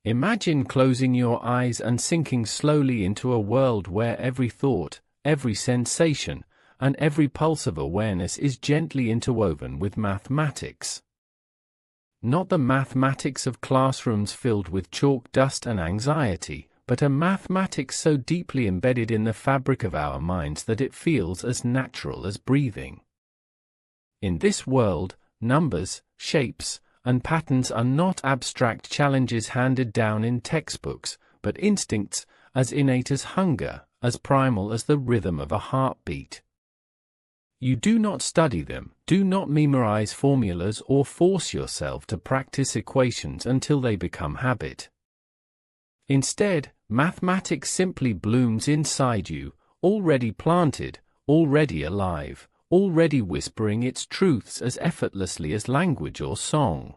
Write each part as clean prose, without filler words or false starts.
Imagine closing your eyes and sinking slowly into a world where every thought, every sensation, and every pulse of awareness is gently interwoven with mathematics. Not the mathematics of classrooms filled with chalk dust and anxiety, but a mathematics so deeply embedded in the fabric of our minds that it feels as natural as breathing. In this world, numbers, shapes, and patterns are not abstract challenges handed down in textbooks, but instincts, as innate as hunger, as primal as the rhythm of a heartbeat. You do not study them, do not memorize formulas or force yourself to practice equations until they become habit. Instead, mathematics simply blooms inside you, already planted, already alive, already whispering its truths as effortlessly as language or song.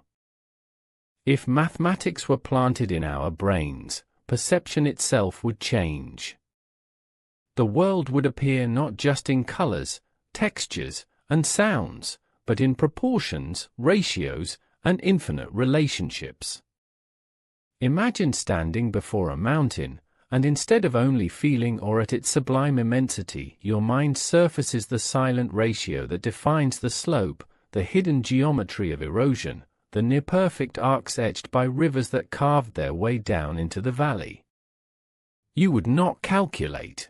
If mathematics were planted in our brains, perception itself would change. The world would appear not just in colors, textures, and sounds, but in proportions, ratios, and infinite relationships. Imagine standing before a mountain, and instead of only feeling awe at its sublime immensity, your mind surfaces the silent ratio that defines the slope, the hidden geometry of erosion, the near-perfect arcs etched by rivers that carved their way down into the valley. You would not calculate.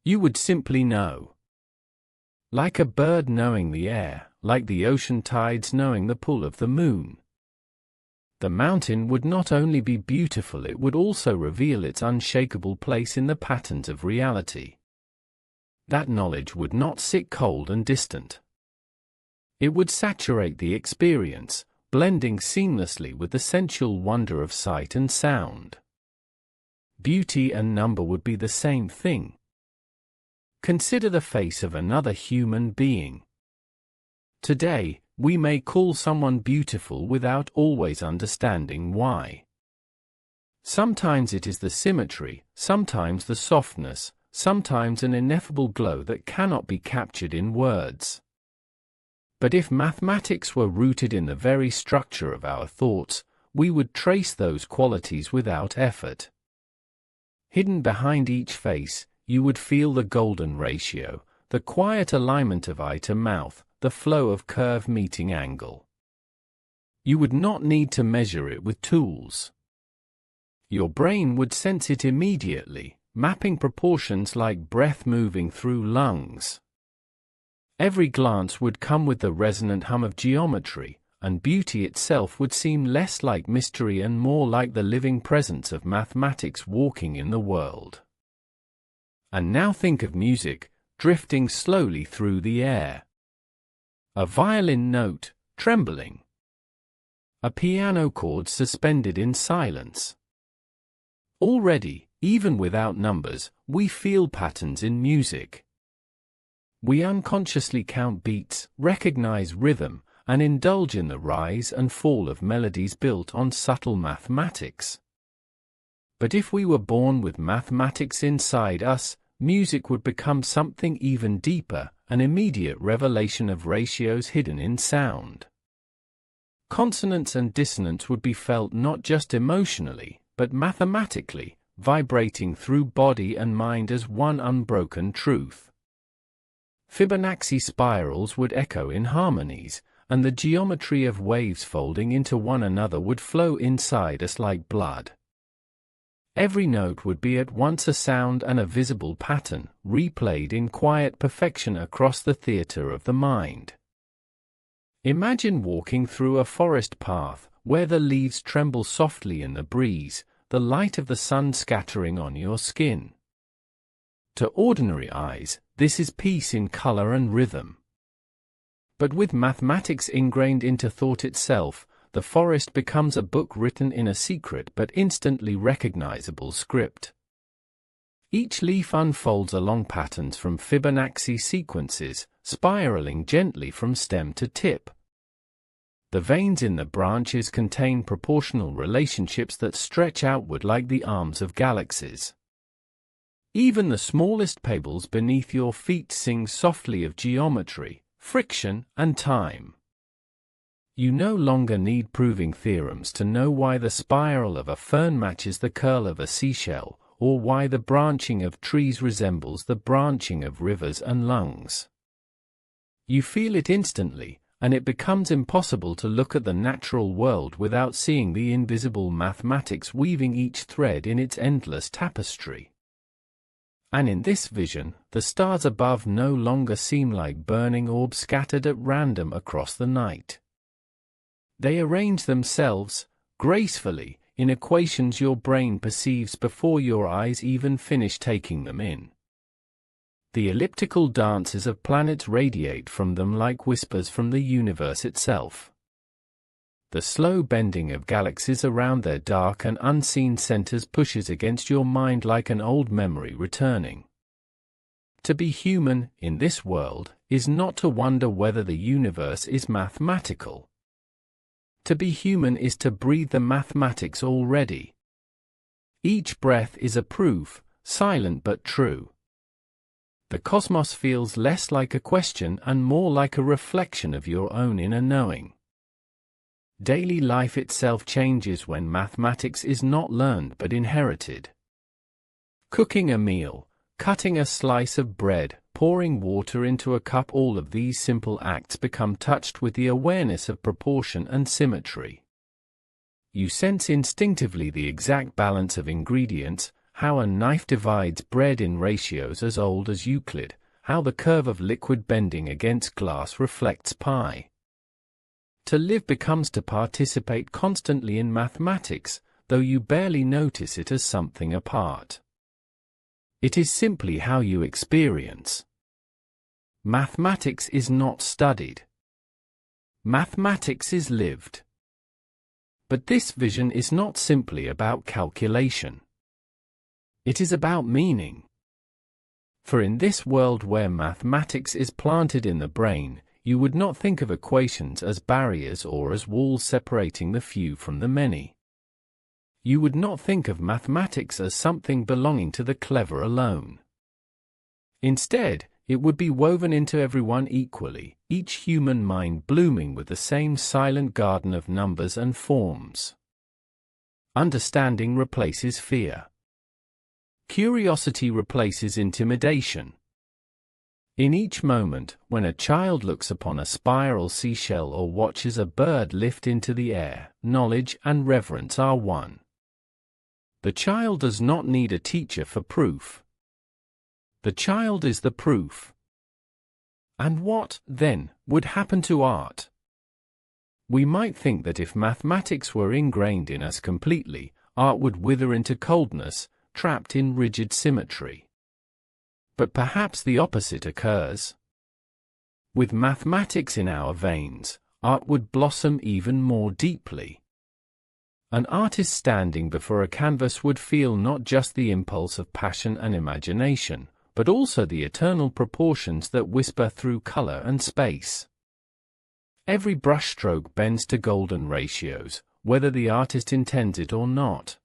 You would simply know. Like a bird knowing the air, like the ocean tides knowing the pull of the moon. The mountain would not only be beautiful, it would also reveal its unshakable place in the patterns of reality. That knowledge would not sit cold and distant. It would saturate the experience, blending seamlessly with the sensual wonder of sight and sound. Beauty and number would be the same thing. Consider the face of another human being. Today, we may call someone beautiful without always understanding why. Sometimes it is the symmetry, sometimes the softness, sometimes an ineffable glow that cannot be captured in words. But if mathematics were rooted in the very structure of our thoughts, we would trace those qualities without effort. Hidden behind each face, you would feel the golden ratio, the quiet alignment of eye to mouth, the flow of curve meeting angle. You would not need to measure it with tools. Your brain would sense it immediately, mapping proportions like breath moving through lungs. Every glance would come with the resonant hum of geometry, and beauty itself would seem less like mystery and more like the living presence of mathematics walking in the world. And now think of music, drifting slowly through the air. A violin note, trembling. A piano chord suspended in silence. Already, even without numbers, we feel patterns in music. We unconsciously count beats, recognize rhythm, and indulge in the rise and fall of melodies built on subtle mathematics. But if we were born with mathematics inside us, music would become something even deeper, an immediate revelation of ratios hidden in sound. Consonance and dissonance would be felt not just emotionally, but mathematically, vibrating through body and mind as one unbroken truth. Fibonacci spirals would echo in harmonies, and the geometry of waves folding into one another would flow inside us like blood. Every note would be at once a sound and a visible pattern, replayed in quiet perfection across the theater of the mind. Imagine walking through a forest path, where the leaves tremble softly in the breeze, the light of the sun scattering on your skin. To ordinary eyes, this is peace in color and rhythm. But with mathematics ingrained into thought itself, the forest becomes a book written in a secret but instantly recognizable script. Each leaf unfolds along patterns from Fibonacci sequences, spiraling gently from stem to tip. The veins in the branches contain proportional relationships that stretch outward like the arms of galaxies. Even the smallest pebbles beneath your feet sing softly of geometry, friction, and time. You no longer need proving theorems to know why the spiral of a fern matches the curl of a seashell, or why the branching of trees resembles the branching of rivers and lungs. You feel it instantly, and it becomes impossible to look at the natural world without seeing the invisible mathematics weaving each thread in its endless tapestry. And in this vision, the stars above no longer seem like burning orbs scattered at random across the night. They arrange themselves, gracefully, in equations your brain perceives before your eyes even finish taking them in. The elliptical dances of planets radiate from them like whispers from the universe itself. The slow bending of galaxies around their dark and unseen centers pushes against your mind like an old memory returning. To be human, in this world, is not to wonder whether the universe is mathematical. To be human is to breathe the mathematics already. Each breath is a proof, silent but true. The cosmos feels less like a question and more like a reflection of your own inner knowing. Daily life itself changes when mathematics is not learned but inherited. Cooking a meal, cutting a slice of bread, pouring water into a cup, all of these simple acts become touched with the awareness of proportion and symmetry. You sense instinctively the exact balance of ingredients, how a knife divides bread in ratios as old as Euclid, how the curve of liquid bending against glass reflects pi. To live becomes to participate constantly in mathematics, though you barely notice it as something apart. It is simply how you experience. Mathematics is not studied. Mathematics is lived. But this vision is not simply about calculation. It is about meaning. For in this world where mathematics is planted in the brain, you would not think of equations as barriers or as walls separating the few from the many. You would not think of mathematics as something belonging to the clever alone. Instead, it would be woven into everyone equally, each human mind blooming with the same silent garden of numbers and forms. Understanding replaces fear. Curiosity replaces intimidation. In each moment, when a child looks upon a spiral seashell or watches a bird lift into the air, knowledge and reverence are one. The child does not need a teacher for proof. The child is the proof. And what, then, would happen to art? We might think that if mathematics were ingrained in us completely, art would wither into coldness, trapped in rigid symmetry. But perhaps the opposite occurs. With mathematics in our veins, art would blossom even more deeply. An artist standing before a canvas would feel not just the impulse of passion and imagination, but also the eternal proportions that whisper through color and space. Every brushstroke bends to golden ratios, whether the artist intends it or not.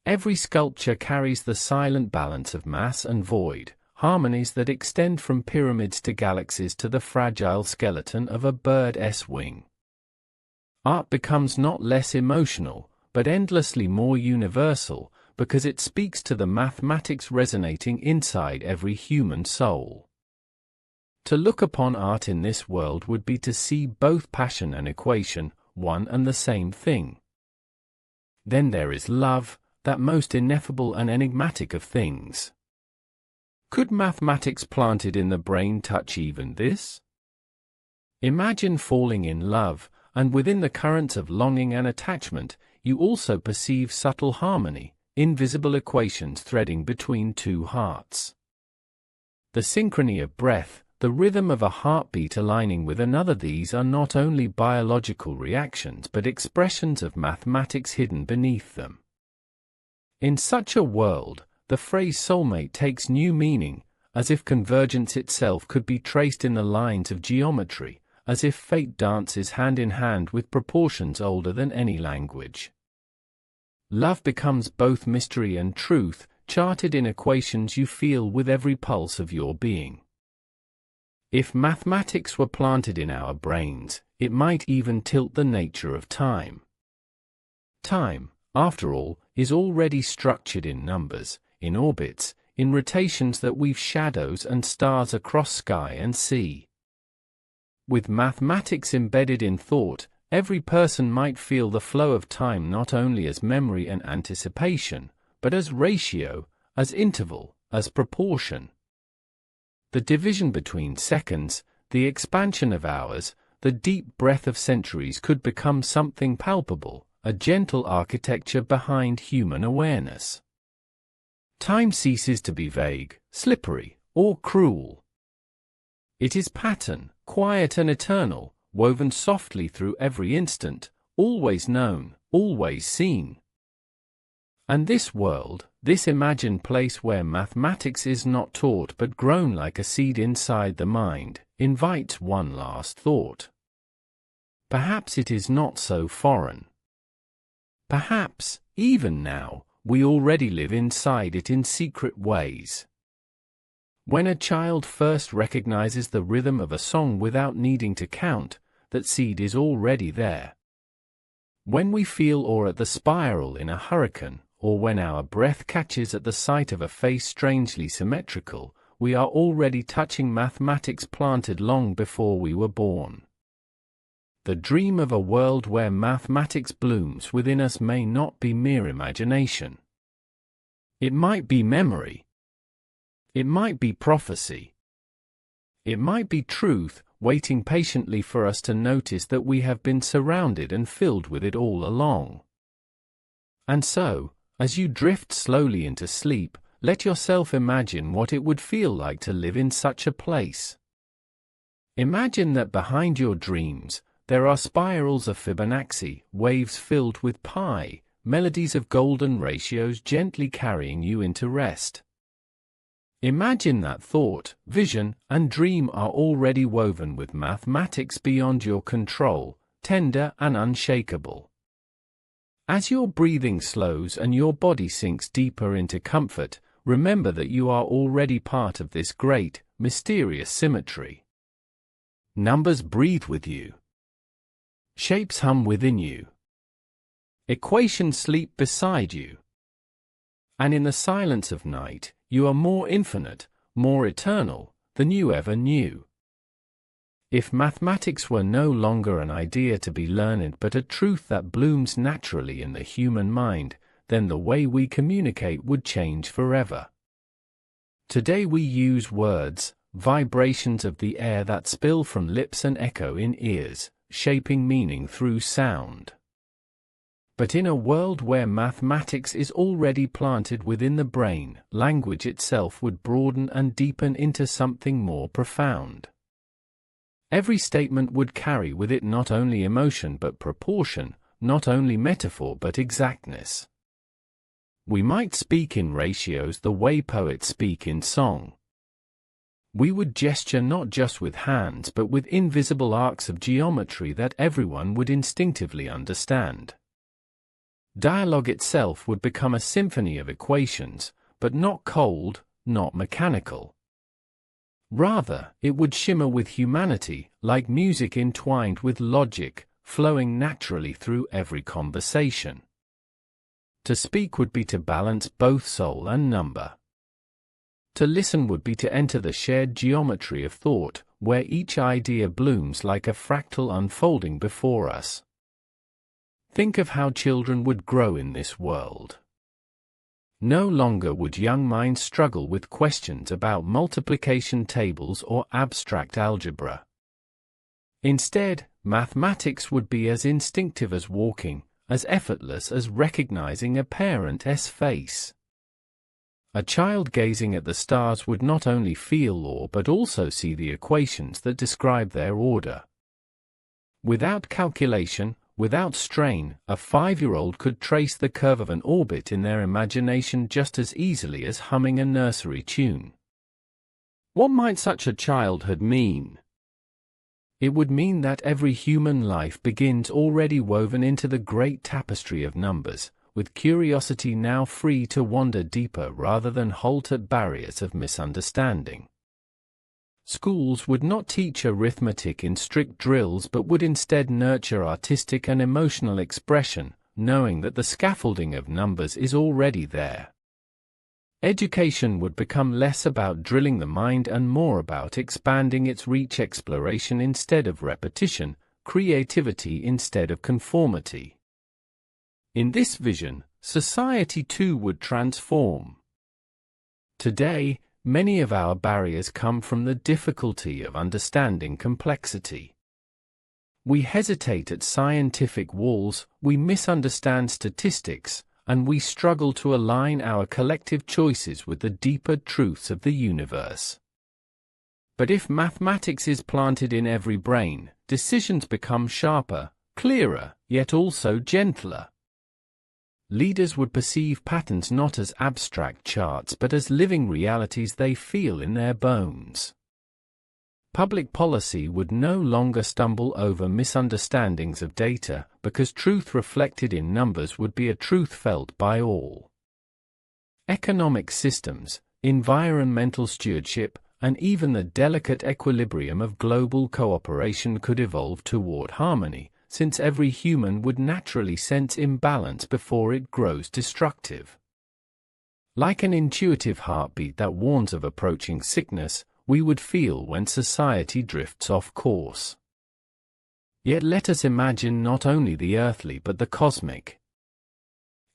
Every sculpture carries the silent balance of mass and void, harmonies that extend from pyramids to galaxies to the fragile skeleton of a bird's wing. Art becomes not less emotional, but endlessly more universal, because it speaks to the mathematics resonating inside every human soul. To look upon art in this world would be to see both passion and equation, one and the same thing. Then there is love, that most ineffable and enigmatic of things. Could mathematics planted in the brain touch even this? Imagine falling in love, and within the currents of longing and attachment, you also perceive subtle harmony, invisible equations threading between two hearts. The synchrony of breath, the rhythm of a heartbeat aligning with another, these are not only biological reactions but expressions of mathematics hidden beneath them. In such a world, the phrase soulmate takes new meaning, as if convergence itself could be traced in the lines of geometry, as if fate dances hand in hand with proportions older than any language. Love becomes both mystery and truth, charted in equations you feel with every pulse of your being. If mathematics were planted in our brains, it might even tilt the nature of time. Time, after all, is already structured in numbers, in orbits, in rotations that weave shadows and stars across sky and sea. With mathematics embedded in thought, every person might feel the flow of time not only as memory and anticipation, but as ratio, as interval, as proportion. The division between seconds, the expansion of hours, the deep breath of centuries could become something palpable, a gentle architecture behind human awareness. Time ceases to be vague, slippery, or cruel. It is pattern, quiet and eternal, woven softly through every instant, always known, always seen. And this world, this imagined place where mathematics is not taught but grown like a seed inside the mind, invites one last thought. Perhaps it is not so foreign. Perhaps, even now, we already live inside it in secret ways. When a child first recognizes the rhythm of a song without needing to count, that seed is already there. When we feel awe at the spiral in a hurricane, or when our breath catches at the sight of a face strangely symmetrical, we are already touching mathematics planted long before we were born. The dream of a world where mathematics blooms within us may not be mere imagination. It might be memory. It might be prophecy. It might be truth, waiting patiently for us to notice that we have been surrounded and filled with it all along. And so, as you drift slowly into sleep, let yourself imagine what it would feel like to live in such a place. Imagine that behind your dreams, there are spirals of Fibonacci, waves filled with pi, melodies of golden ratios gently carrying you into rest. Imagine that thought, vision, and dream are already woven with mathematics beyond your control, tender and unshakable. As your breathing slows and your body sinks deeper into comfort, remember that you are already part of this great, mysterious symmetry. Numbers breathe with you. Shapes hum within you. Equations sleep beside you. And in the silence of night, you are more infinite, more eternal, than you ever knew. If mathematics were no longer an idea to be learned but a truth that blooms naturally in the human mind, then the way we communicate would change forever. Today we use words, vibrations of the air that spill from lips and echo in ears, shaping meaning through sound. But in a world where mathematics is already planted within the brain, language itself would broaden and deepen into something more profound. Every statement would carry with it not only emotion but proportion, not only metaphor but exactness. We might speak in ratios the way poets speak in song. We would gesture not just with hands but with invisible arcs of geometry that everyone would instinctively understand. Dialogue itself would become a symphony of equations, but not cold, not mechanical. Rather, it would shimmer with humanity, like music entwined with logic, flowing naturally through every conversation. To speak would be to balance both soul and number. To listen would be to enter the shared geometry of thought, where each idea blooms like a fractal unfolding before us. Think of how children would grow in this world. No longer would young minds struggle with questions about multiplication tables or abstract algebra. Instead, mathematics would be as instinctive as walking, as effortless as recognizing a parent's face. A child gazing at the stars would not only feel awe but also see the equations that describe their order. Without calculation, without strain, a 5-year-old could trace the curve of an orbit in their imagination just as easily as humming a nursery tune. What might such a childhood mean? It would mean that every human life begins already woven into the great tapestry of numbers, with curiosity now free to wander deeper rather than halt at barriers of misunderstanding. Schools would not teach arithmetic in strict drills but would instead nurture artistic and emotional expression, knowing that the scaffolding of numbers is already there. Education would become less about drilling the mind and more about expanding its reach, exploration instead of repetition, creativity instead of conformity. In this vision, society too would transform. Today, many of our barriers come from the difficulty of understanding complexity. We hesitate at scientific walls, we misunderstand statistics, and we struggle to align our collective choices with the deeper truths of the universe. But if mathematics is planted in every brain, decisions become sharper, clearer, yet also gentler. Leaders would perceive patterns not as abstract charts but as living realities they feel in their bones. Public policy would no longer stumble over misunderstandings of data, because truth reflected in numbers would be a truth felt by all. Economic systems, environmental stewardship, and even the delicate equilibrium of global cooperation could evolve toward harmony, since every human would naturally sense imbalance before it grows destructive. Like an intuitive heartbeat that warns of approaching sickness, we would feel when society drifts off course. Yet let us imagine not only the earthly but the cosmic.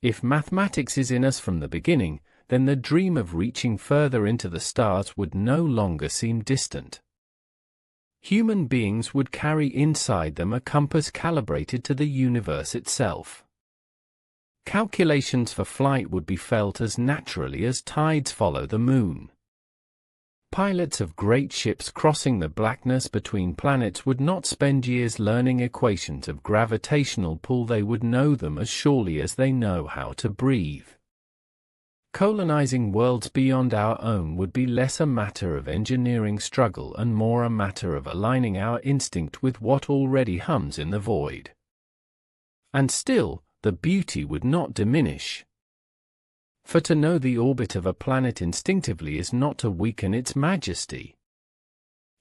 If mathematics is in us from the beginning, then the dream of reaching further into the stars would no longer seem distant. Human beings would carry inside them a compass calibrated to the universe itself. Calculations for flight would be felt as naturally as tides follow the moon. Pilots of great ships crossing the blackness between planets would not spend years learning equations of gravitational pull, they would know them as surely as they know how to breathe. Colonizing worlds beyond our own would be less a matter of engineering struggle and more a matter of aligning our instinct with what already hums in the void. And still, the beauty would not diminish. For to know the orbit of a planet instinctively is not to weaken its majesty.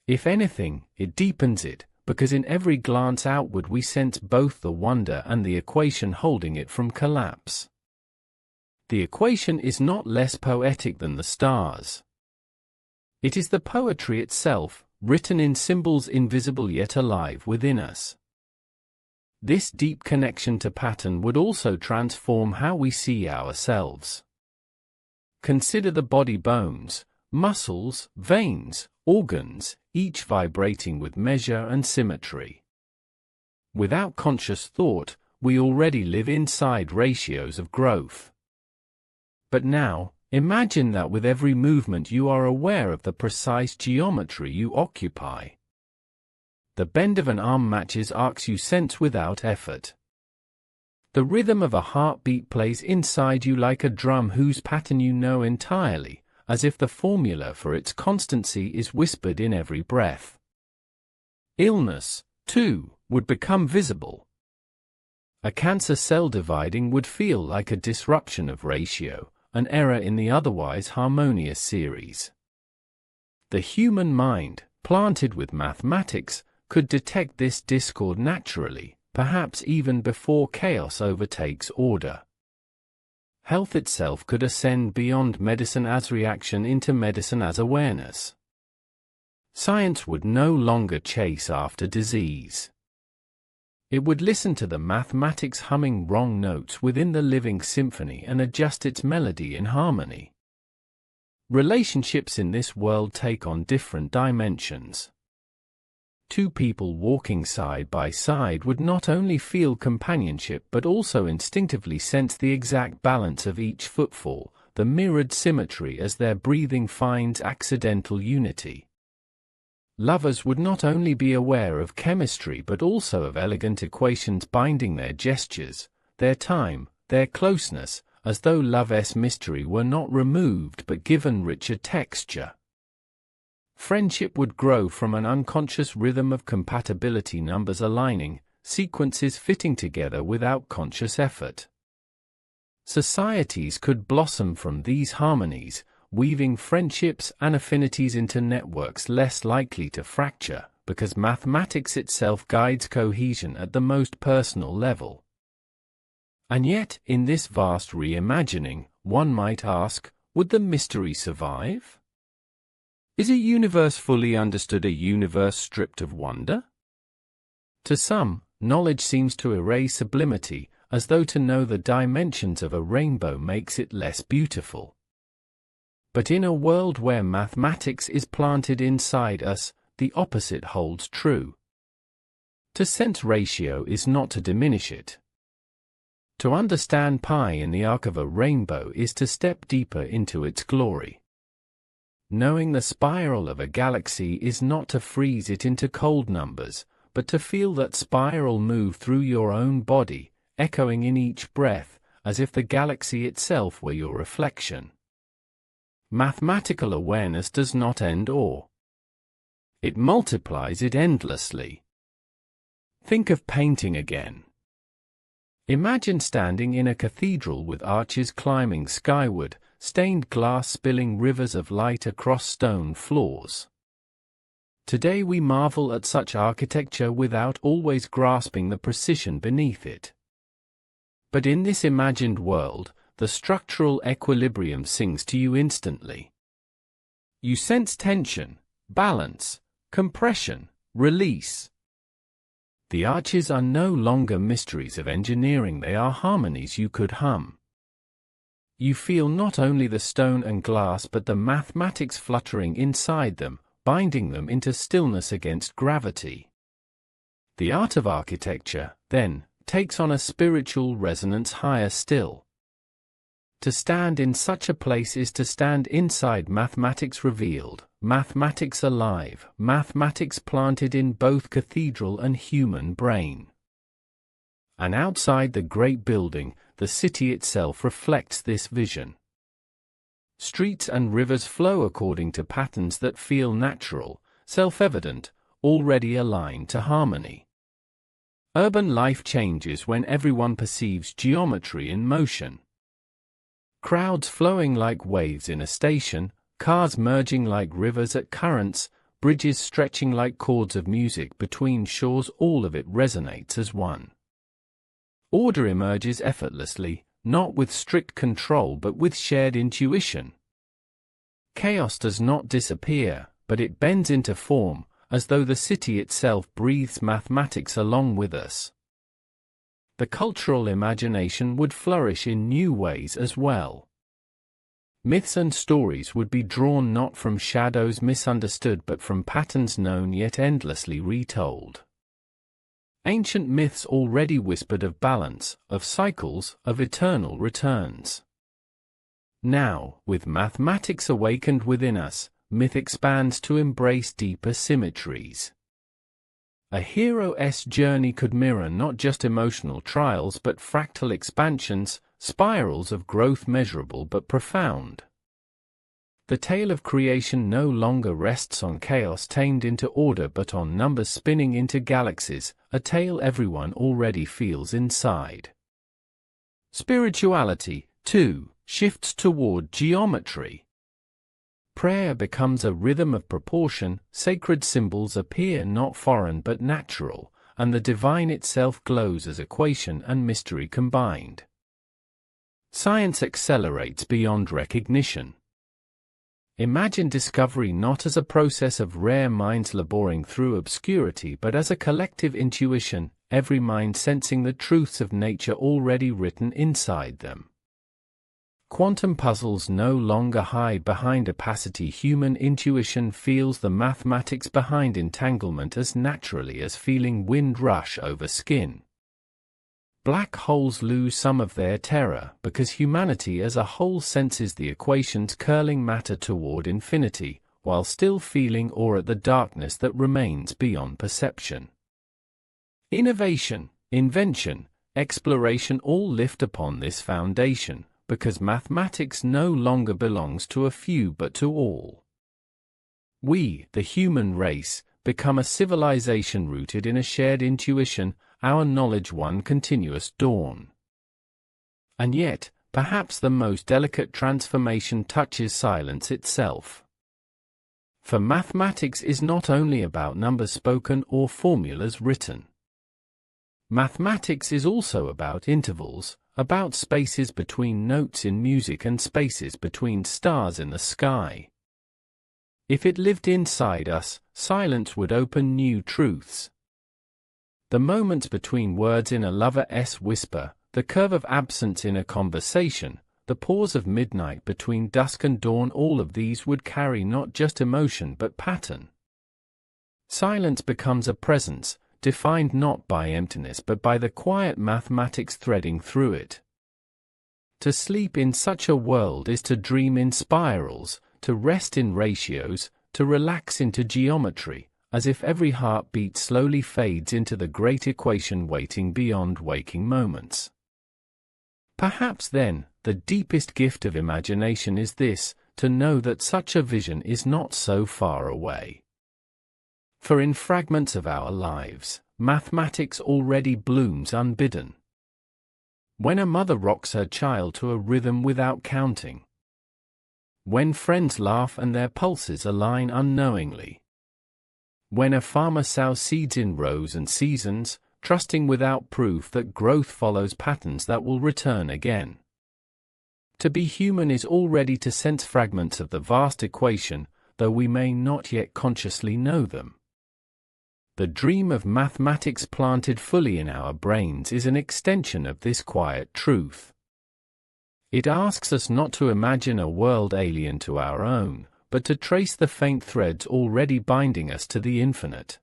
If anything, it deepens it, because in every glance outward we sense both the wonder and the equation holding it from collapse. The equation is not less poetic than the stars. It is the poetry itself, written in symbols invisible yet alive within us. This deep connection to pattern would also transform how we see ourselves. Consider the body: bones, muscles, veins, organs, each vibrating with measure and symmetry. Without conscious thought, we already live inside ratios of growth. But now, imagine that with every movement you are aware of the precise geometry you occupy. The bend of an arm matches arcs you sense without effort. The rhythm of a heartbeat plays inside you like a drum whose pattern you know entirely, as if the formula for its constancy is whispered in every breath. Illness, too, would become visible. A cancer cell dividing would feel like a disruption of ratio, an error in the otherwise harmonious series. The human mind, planted with mathematics, could detect this discord naturally, perhaps even before chaos overtakes order. Health itself could ascend beyond medicine as reaction into medicine as awareness. Science would no longer chase after disease. It would listen to the mathematics humming wrong notes within the living symphony and adjust its melody in harmony. Relationships in this world take on different dimensions. Two people walking side by side would not only feel companionship but also instinctively sense the exact balance of each footfall, the mirrored symmetry as their breathing finds accidental unity. Lovers would not only be aware of chemistry but also of elegant equations binding their gestures, their time, their closeness, as though love's mystery were not removed but given richer texture. Friendship would grow from an unconscious rhythm of compatibility, numbers aligning, sequences fitting together without conscious effort. Societies could blossom from these harmonies, weaving friendships and affinities into networks less likely to fracture, because mathematics itself guides cohesion at the most personal level. And yet, in this vast reimagining, one might ask, would the mystery survive? Is a universe fully understood a universe stripped of wonder? To some, knowledge seems to erase sublimity, as though to know the dimensions of a rainbow makes it less beautiful. But in a world where mathematics is planted inside us, the opposite holds true. To sense ratio is not to diminish it. To understand pi in the arc of a rainbow is to step deeper into its glory. Knowing the spiral of a galaxy is not to freeze it into cold numbers, but to feel that spiral move through your own body, echoing in each breath, as if the galaxy itself were your reflection. Mathematical awareness does not end awe. It multiplies it endlessly. Think of painting again. Imagine standing in a cathedral with arches climbing skyward, stained glass spilling rivers of light across stone floors. Today we marvel at such architecture without always grasping the precision beneath it. But in this imagined world, the structural equilibrium sings to you instantly. You sense tension, balance, compression, release. The arches are no longer mysteries of engineering, they are harmonies you could hum. You feel not only the stone and glass but the mathematics fluttering inside them, binding them into stillness against gravity. The art of architecture, then, takes on a spiritual resonance higher still. To stand in such a place is to stand inside mathematics revealed, mathematics alive, mathematics planted in both cathedral and human brain. And outside the great building, the city itself reflects this vision. Streets and rivers flow according to patterns that feel natural, self-evident, already aligned to harmony. Urban life changes when everyone perceives geometry in motion. Crowds flowing like waves in a station, cars merging like rivers at currents, bridges stretching like chords of music between shores, all of it resonates as one. Order emerges effortlessly, not with strict control but with shared intuition. Chaos does not disappear, but it bends into form, as though the city itself breathes mathematics along with us. The cultural imagination would flourish in new ways as well. Myths and stories would be drawn not from shadows misunderstood but from patterns known yet endlessly retold. Ancient myths already whispered of balance, of cycles, of eternal returns. Now, with mathematics awakened within us, myth expands to embrace deeper symmetries. A hero's journey could mirror not just emotional trials but fractal expansions, spirals of growth measurable but profound. The tale of creation no longer rests on chaos tamed into order but on numbers spinning into galaxies, a tale everyone already feels inside. Spirituality, too, shifts toward geometry. Prayer becomes a rhythm of proportion, sacred symbols appear not foreign but natural, and the divine itself glows as equation and mystery combined. Science accelerates beyond recognition. Imagine discovery not as a process of rare minds laboring through obscurity but as a collective intuition, every mind sensing the truths of nature already written inside them. Quantum puzzles no longer hide behind opacity. Human intuition feels the mathematics behind entanglement as naturally as feeling wind rush over skin. Black holes lose some of their terror because humanity as a whole senses the equations curling matter toward infinity, while still feeling awe at the darkness that remains beyond perception. Innovation, invention, exploration all lift upon this foundation, because mathematics no longer belongs to a few but to all. We, the human race, become a civilization rooted in a shared intuition, our knowledge one continuous dawn. And yet, perhaps the most delicate transformation touches silence itself. For mathematics is not only about numbers spoken or formulas written. Mathematics is also about intervals, about spaces between notes in music and spaces between stars in the sky. If it lived inside us, silence would open new truths. The moments between words in a lover's whisper, the curve of absence in a conversation, the pause of midnight between dusk and dawn, all of these would carry not just emotion but pattern. Silence becomes a presence, defined not by emptiness but by the quiet mathematics threading through it. To sleep in such a world is to dream in spirals, to rest in ratios, to relax into geometry, as if every heartbeat slowly fades into the great equation waiting beyond waking moments. Perhaps then, the deepest gift of imagination is this, to know that such a vision is not so far away. For in fragments of our lives, mathematics already blooms unbidden. When a mother rocks her child to a rhythm without counting. When friends laugh and their pulses align unknowingly. When a farmer sows seeds in rows and seasons, trusting without proof that growth follows patterns that will return again. To be human is already to sense fragments of the vast equation, though we may not yet consciously know them. The dream of mathematics planted fully in our brains is an extension of this quiet truth. It asks us not to imagine a world alien to our own, but to trace the faint threads already binding us to the infinite.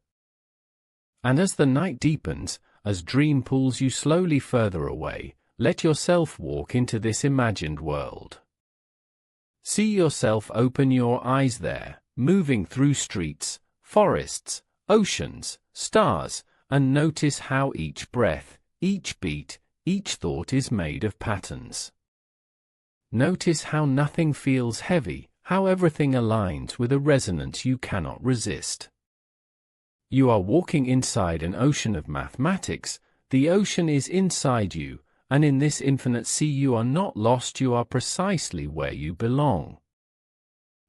And as the night deepens, as dream pulls you slowly further away, let yourself walk into this imagined world. See yourself, open your eyes there, moving through streets, forests, oceans, stars, and notice how each breath, each beat, each thought is made of patterns. Notice how nothing feels heavy, how everything aligns with a resonance you cannot resist. You are walking inside an ocean of mathematics, the ocean is inside you, and in this infinite sea you are not lost, you are precisely where you belong.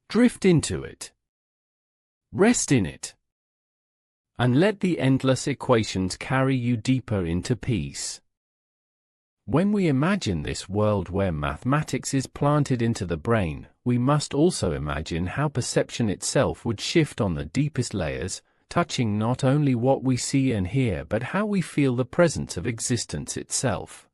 Drift into it. Rest in it. And let the endless equations carry you deeper into peace. When we imagine this world where mathematics is planted into the brain, we must also imagine how perception itself would shift on the deepest layers, touching not only what we see and hear but how we feel the presence of existence itself.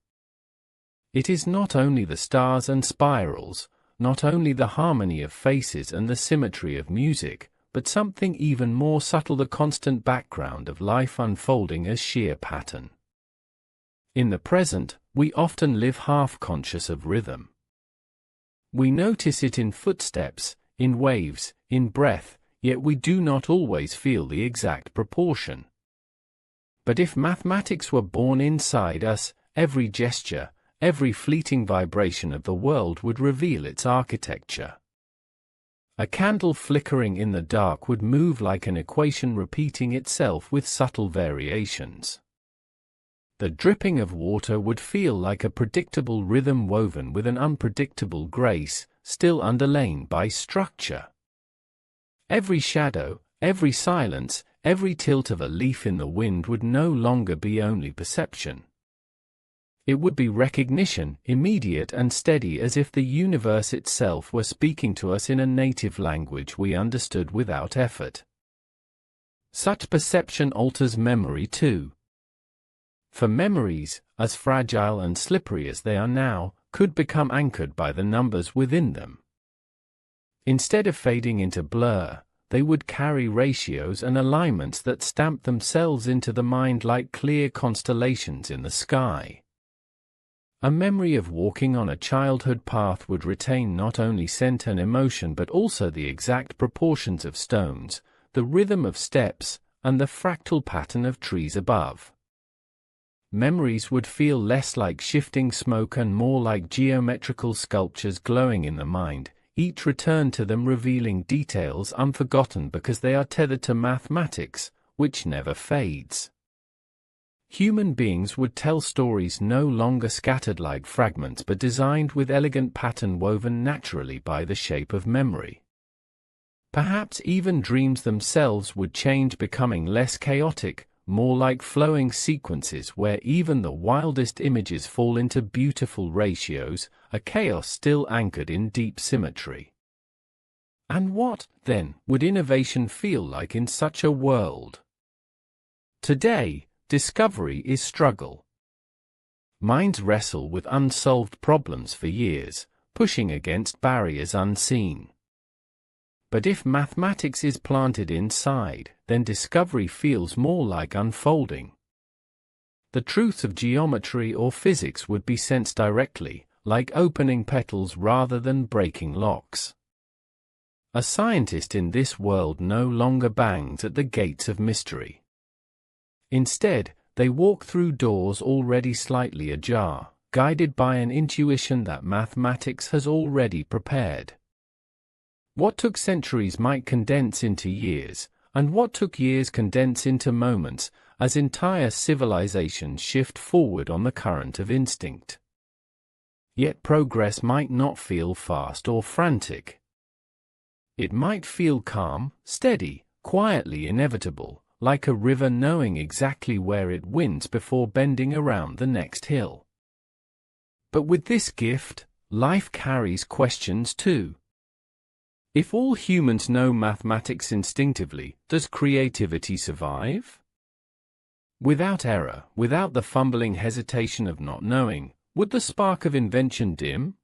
It is not only the stars and spirals, not only the harmony of faces and the symmetry of music, but something even more subtle, the constant background of life unfolding as sheer pattern. In the present, we often live half-conscious of rhythm. We notice it in footsteps, in waves, in breath, yet we do not always feel the exact proportion. But if mathematics were born inside us, every gesture, every fleeting vibration of the world would reveal its architecture. A candle flickering in the dark would move like an equation repeating itself with subtle variations. The dripping of water would feel like a predictable rhythm woven with an unpredictable grace, still underlain by structure. Every shadow, every silence, every tilt of a leaf in the wind would no longer be only perception. It would be recognition, immediate and steady, as if the universe itself were speaking to us in a native language we understood without effort. Such perception alters memory too. For memories, as fragile and slippery as they are now, could become anchored by the numbers within them. Instead of fading into blur, they would carry ratios and alignments that stamp themselves into the mind like clear constellations in the sky. A memory of walking on a childhood path would retain not only scent and emotion but also the exact proportions of stones, the rhythm of steps, and the fractal pattern of trees above. Memories would feel less like shifting smoke and more like geometrical sculptures glowing in the mind, each return to them revealing details unforgotten because they are tethered to mathematics, which never fades. human beings would tell stories no longer scattered like fragments but designed with elegant pattern woven naturally by the shape of memory. Perhaps even dreams themselves would change, becoming less chaotic, more like flowing sequences where even the wildest images fall into beautiful ratios, a chaos still anchored in deep symmetry. And what, then, would innovation feel like in such a world? Today, discovery is struggle. Minds wrestle with unsolved problems for years, pushing against barriers unseen. But if mathematics is planted inside, then discovery feels more like unfolding. The truths of geometry or physics would be sensed directly, like opening petals rather than breaking locks. A scientist in this world no longer bangs at the gates of mystery. Instead, they walk through doors already slightly ajar, guided by an intuition that mathematics has already prepared. What took centuries might condense into years, and what took years condense into moments, as entire civilizations shift forward on the current of instinct. Yet progress might not feel fast or frantic. It might feel calm, steady, quietly inevitable, like a river knowing exactly where it winds before bending around the next hill. But with this gift, life carries questions too. If all humans know mathematics instinctively, does creativity survive? Without error, without the fumbling hesitation of not knowing, would the spark of invention dim?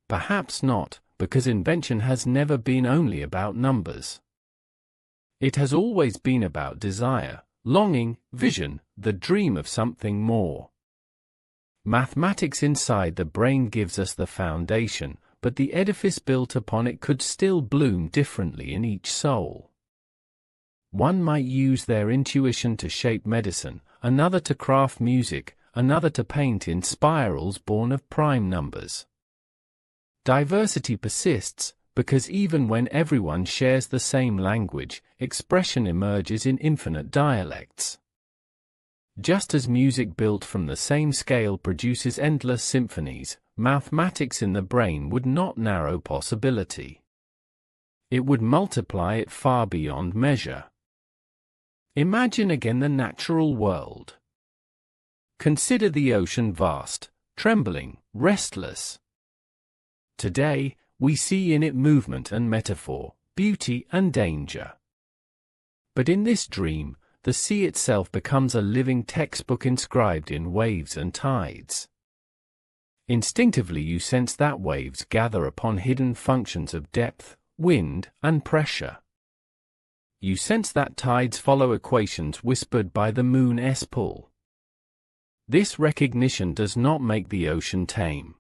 Perhaps not, because invention has never been only about numbers. It has always been about desire, longing, vision, the dream of something more. Mathematics inside the brain gives us the foundation, but the edifice built upon it could still bloom differently in each soul. One might use their intuition to shape medicine, another to craft music, another to paint in spirals born of prime numbers. Diversity persists, because even when everyone shares the same language, expression emerges in infinite dialects. Just as music built from the same scale produces endless symphonies, mathematics in the brain would not narrow possibility. It would multiply it far beyond measure. Imagine again the natural world. Consider the ocean vast, trembling, restless. Today, we see in it movement and metaphor, beauty and danger. But in this dream, the sea itself becomes a living textbook inscribed in waves and tides. Instinctively you sense that waves gather upon hidden functions of depth, wind, and pressure. You sense that tides follow equations whispered by the moon's pull. This recognition does not make the ocean tame.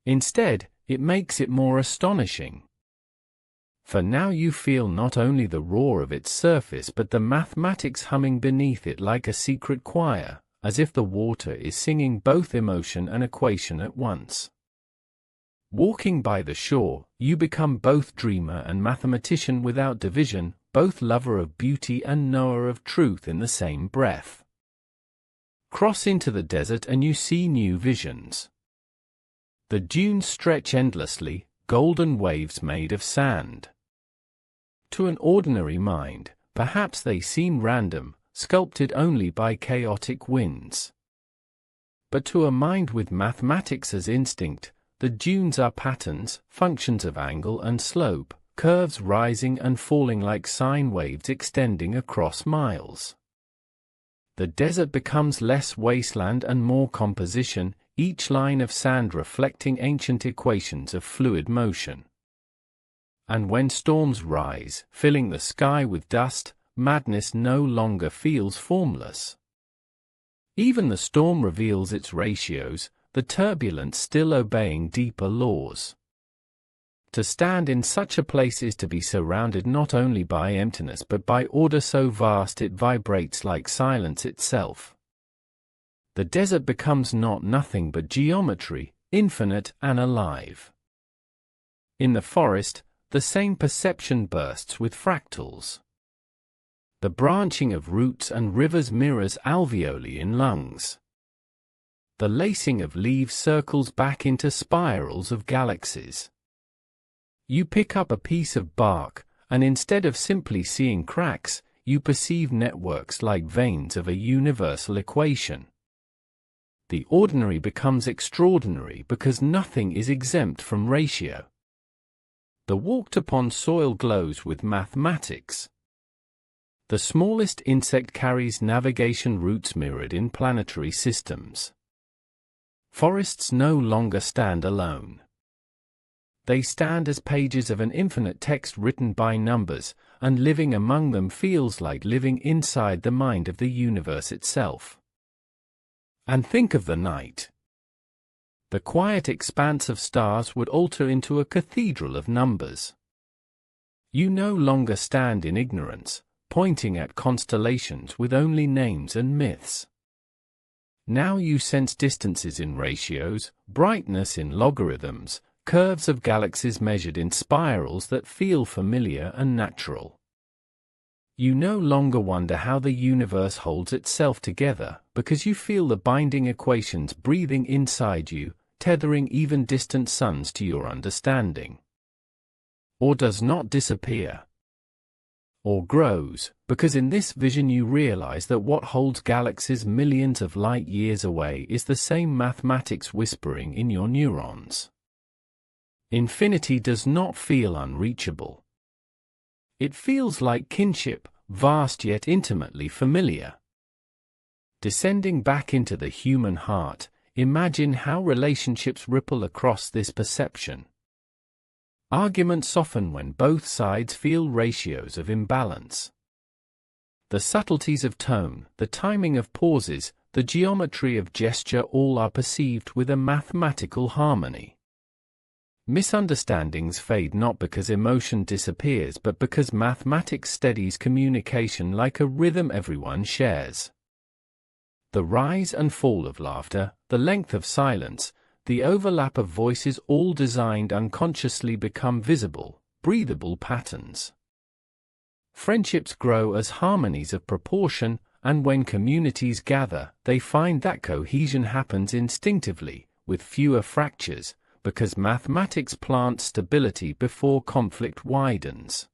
Instead, it makes it more astonishing. For now you feel not only the roar of its surface but the mathematics humming beneath it like a secret choir, as if the water is singing both emotion and equation at once. Walking by the shore, you become both dreamer and mathematician without division, both lover of beauty and knower of truth in the same breath. Cross into the desert and you see new visions. The dunes stretch endlessly, golden waves made of sand. To an ordinary mind, perhaps they seem random, sculpted only by chaotic winds. But to a mind with mathematics as instinct, the dunes are patterns, functions of angle and slope, curves rising and falling like sine waves extending across miles. The desert becomes less wasteland and more composition, each line of sand reflecting ancient equations of fluid motion. And when storms rise, filling the sky with dust, madness no longer feels formless. Even the storm reveals its ratios, the turbulence still obeying deeper laws. To stand in such a place is to be surrounded not only by emptiness but by order so vast it vibrates like silence itself. The desert becomes not nothing but geometry, infinite and alive. In the forest, the same perception bursts with fractals. The branching of roots and rivers mirrors alveoli in lungs. The lacing of leaves circles back into spirals of galaxies. You pick up a piece of bark, and instead of simply seeing cracks, you perceive networks like veins of a universal equation. The ordinary becomes extraordinary because nothing is exempt from ratio. The walked-upon soil glows with mathematics. The smallest insect carries navigation routes mirrored in planetary systems. Forests no longer stand alone. They stand as pages of an infinite text written by numbers, and living among them feels like living inside the mind of the universe itself. And think of the night. The quiet expanse of stars would alter into a cathedral of numbers. You no longer stand in ignorance, pointing at constellations with only names and myths. Now you sense distances in ratios, brightness in logarithms, curves of galaxies measured in spirals that feel familiar and natural. You no longer wonder how the universe holds itself together, because you feel the binding equations breathing inside you, tethering even distant suns to your understanding. Or does not disappear. Or grows, because in this vision you realize that what holds galaxies millions of light years away is the same mathematics whispering in your neurons. Infinity does not feel unreachable. It feels like kinship, vast yet intimately familiar. Descending back into the human heart, imagine how relationships ripple across this perception. Arguments soften when both sides feel ratios of imbalance. The subtleties of tone, the timing of pauses, the geometry of gesture all are perceived with a mathematical harmony. Misunderstandings fade not because emotion disappears but because mathematics steadies communication like a rhythm everyone shares. The rise and fall of laughter, the length of silence, the overlap of voices all designed unconsciously become visible, breathable patterns. Friendships grow as harmonies of proportion, and when communities gather, they find that cohesion happens instinctively, with fewer fractures, because mathematics plants stability before conflict widens.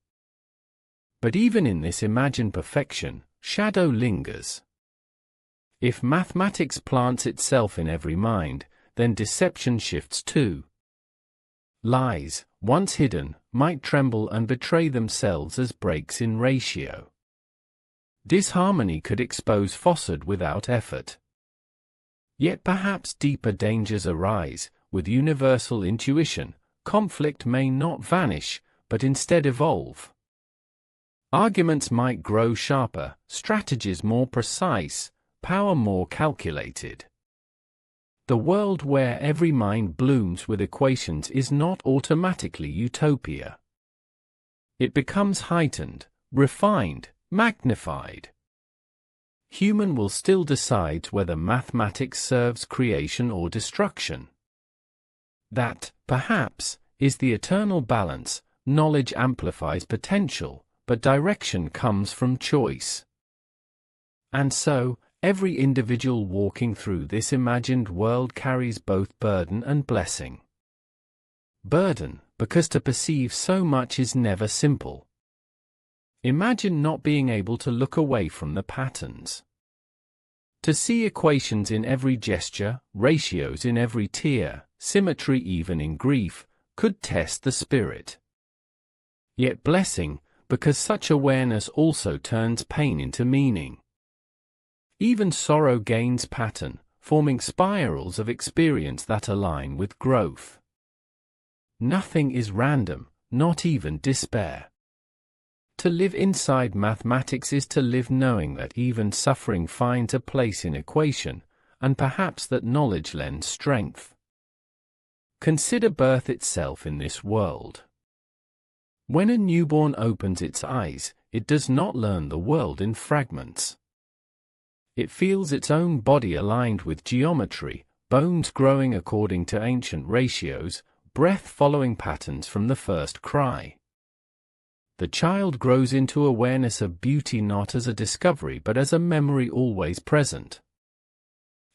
But even in this imagined perfection, shadow lingers. If mathematics plants itself in every mind, then deception shifts too. Lies, once hidden, might tremble and betray themselves as breaks in ratio. Disharmony could expose falsehood without effort. Yet perhaps deeper dangers arise. With universal intuition, conflict may not vanish, but instead evolve. Arguments might grow sharper, strategies more precise, power more calculated. The world where every mind blooms with equations is not automatically utopia. It becomes heightened, refined, magnified. Human will still decide whether mathematics serves creation or destruction. That, perhaps, is the eternal balance. Knowledge amplifies potential, but direction comes from choice. And so, every individual walking through this imagined world carries both burden and blessing. Burden, because to perceive so much is never simple. Imagine not being able to look away from the patterns. To see equations in every gesture, ratios in every tear, symmetry even in grief, could test the spirit. Yet blessing, because such awareness also turns pain into meaning. Even sorrow gains pattern, forming spirals of experience that align with growth. Nothing is random, not even despair. To live inside mathematics is to live knowing that even suffering finds a place in equation, and perhaps that knowledge lends strength. Consider birth itself in this world. When a newborn opens its eyes, it does not learn the world in fragments. It feels its own body aligned with geometry, bones growing according to ancient ratios, breath following patterns from the first cry. The child grows into awareness of beauty not as a discovery but as a memory always present.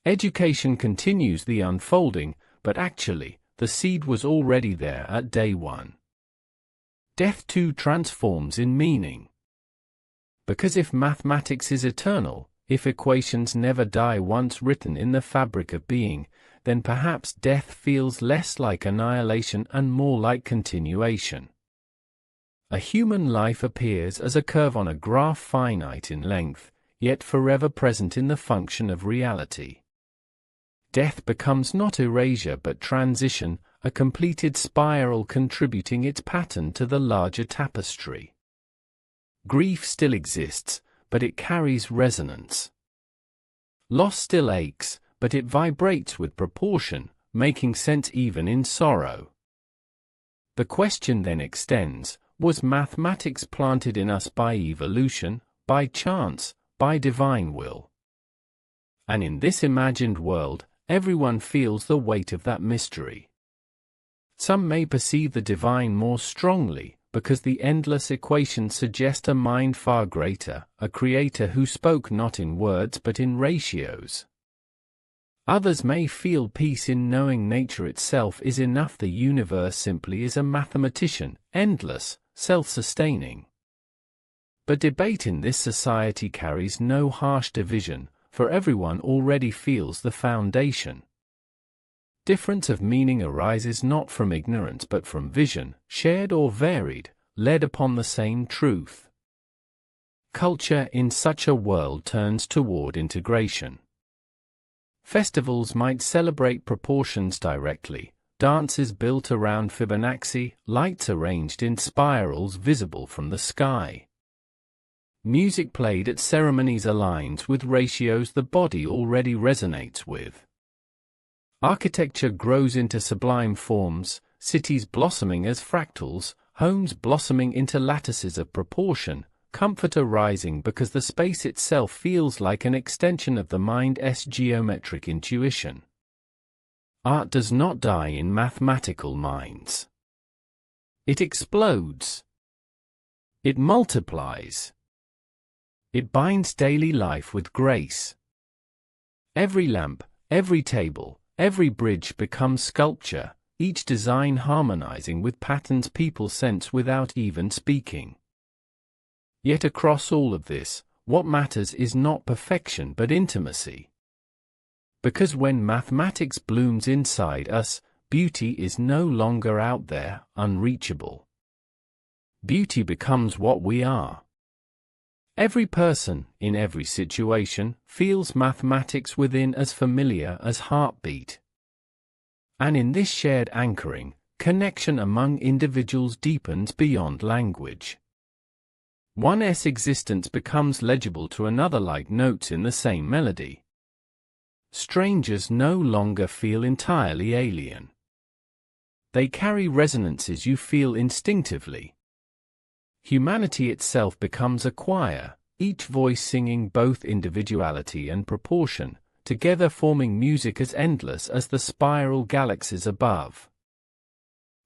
Education continues the unfolding, but actually, the seed was already there at day one. Death too transforms in meaning. Because if mathematics is eternal, if equations never die once written in the fabric of being, then perhaps death feels less like annihilation and more like continuation. A human life appears as a curve on a graph finite in length, yet forever present in the function of reality. Death becomes not erasure but transition, a completed spiral contributing its pattern to the larger tapestry. Grief still exists, but it carries resonance. Loss still aches, but it vibrates with proportion, making sense even in sorrow. The question then extends: was mathematics planted in us by evolution, by chance, by divine will? And in this imagined world, everyone feels the weight of that mystery. Some may perceive the divine more strongly, because the endless equations suggest a mind far greater, a creator who spoke not in words but in ratios. Others may feel peace in knowing nature itself is enough. The universe simply is a mathematician, endless, self-sustaining. But debate in this society carries no harsh division, for everyone already feels the foundation. Difference of meaning arises not from ignorance but from vision, shared or varied, led upon the same truth. Culture in such a world turns toward integration. Festivals might celebrate proportions directly, dances built around Fibonacci, lights arranged in spirals visible from the sky. Music played at ceremonies aligns with ratios the body already resonates with. Architecture grows into sublime forms, cities blossoming as fractals, homes blossoming into lattices of proportion, comfort arising because the space itself feels like an extension of the mind's geometric intuition. Art does not die in mathematical minds. It explodes. It multiplies. It binds daily life with grace. Every lamp, every table, every bridge becomes sculpture, each design harmonizing with patterns people sense without even speaking. Yet across all of this, what matters is not perfection but intimacy. Because when mathematics blooms inside us, beauty is no longer out there, unreachable. Beauty becomes what we are. Every person, in every situation, feels mathematics within as familiar as heartbeat. And in this shared anchoring, connection among individuals deepens beyond language. One's existence becomes legible to another like notes in the same melody. Strangers no longer feel entirely alien. They carry resonances you feel instinctively. Humanity itself becomes a choir, each voice singing both individuality and proportion, together forming music as endless as the spiral galaxies above.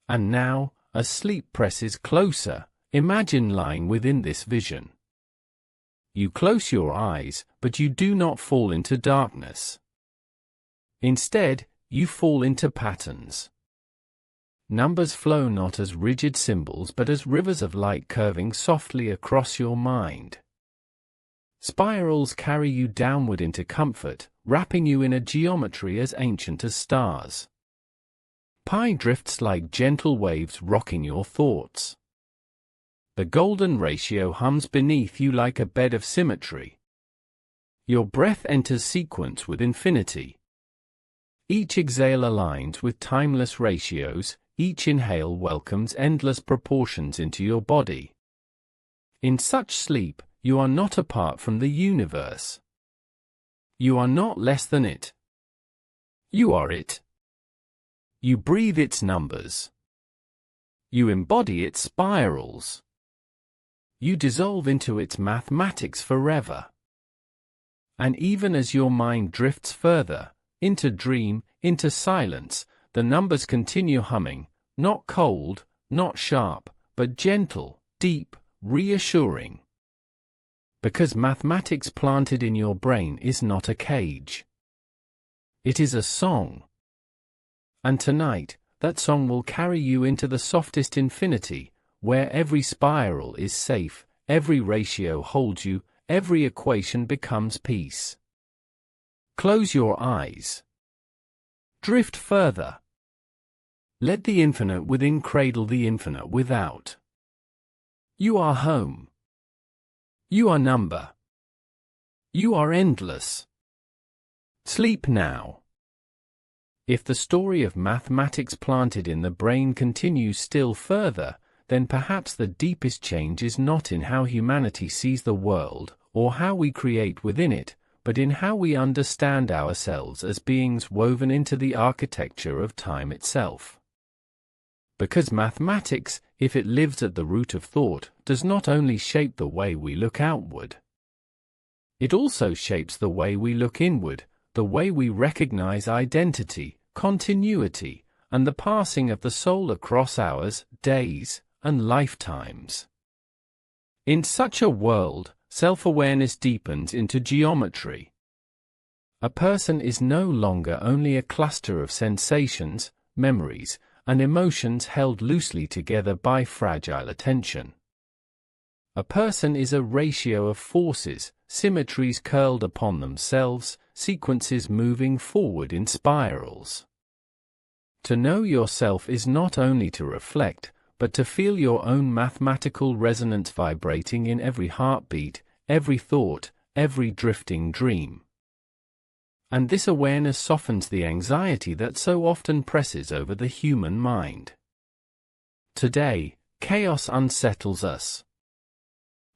And now, as sleep presses closer, imagine lying within this vision. You close your eyes, but you do not fall into darkness. Instead, you fall into patterns. Numbers flow not as rigid symbols but as rivers of light curving softly across your mind. Spirals carry you downward into comfort, wrapping you in a geometry as ancient as stars. Pi drifts like gentle waves rocking your thoughts. The golden ratio hums beneath you like a bed of symmetry. Your breath enters sequence with infinity. Each exhale aligns with timeless ratios, each inhale welcomes endless proportions into your body. In such sleep, you are not apart from the universe. You are not less than it. You are it. You breathe its numbers. You embody its spirals. You dissolve into its mathematics forever. And even as your mind drifts further, into dream, into silence, the numbers continue humming, not cold, not sharp, but gentle, deep, reassuring. Because mathematics planted in your brain is not a cage. It is a song. And tonight, that song will carry you into the softest infinity, where every spiral is safe, every ratio holds you, every equation becomes peace. Close your eyes. Drift further. Let the infinite within cradle the infinite without. You are home. You are number. You are endless. Sleep now. If the story of mathematics planted in the brain continues still further, then perhaps the deepest change is not in how humanity sees the world, or how we create within it, but in how we understand ourselves as beings woven into the architecture of time itself. Because mathematics, if it lives at the root of thought, does not only shape the way we look outward. It also shapes the way we look inward, the way we recognize identity, continuity, and the passing of the soul across hours, days, and lifetimes. In such a world, self-awareness deepens into geometry. A person is no longer only a cluster of sensations, memories, and emotions held loosely together by fragile attention. A person is a ratio of forces, symmetries curled upon themselves, sequences moving forward in spirals. To know yourself is not only to reflect, but to feel your own mathematical resonance vibrating in every heartbeat, every thought, every drifting dream. And this awareness softens the anxiety that so often presses over the human mind. Today, chaos unsettles us.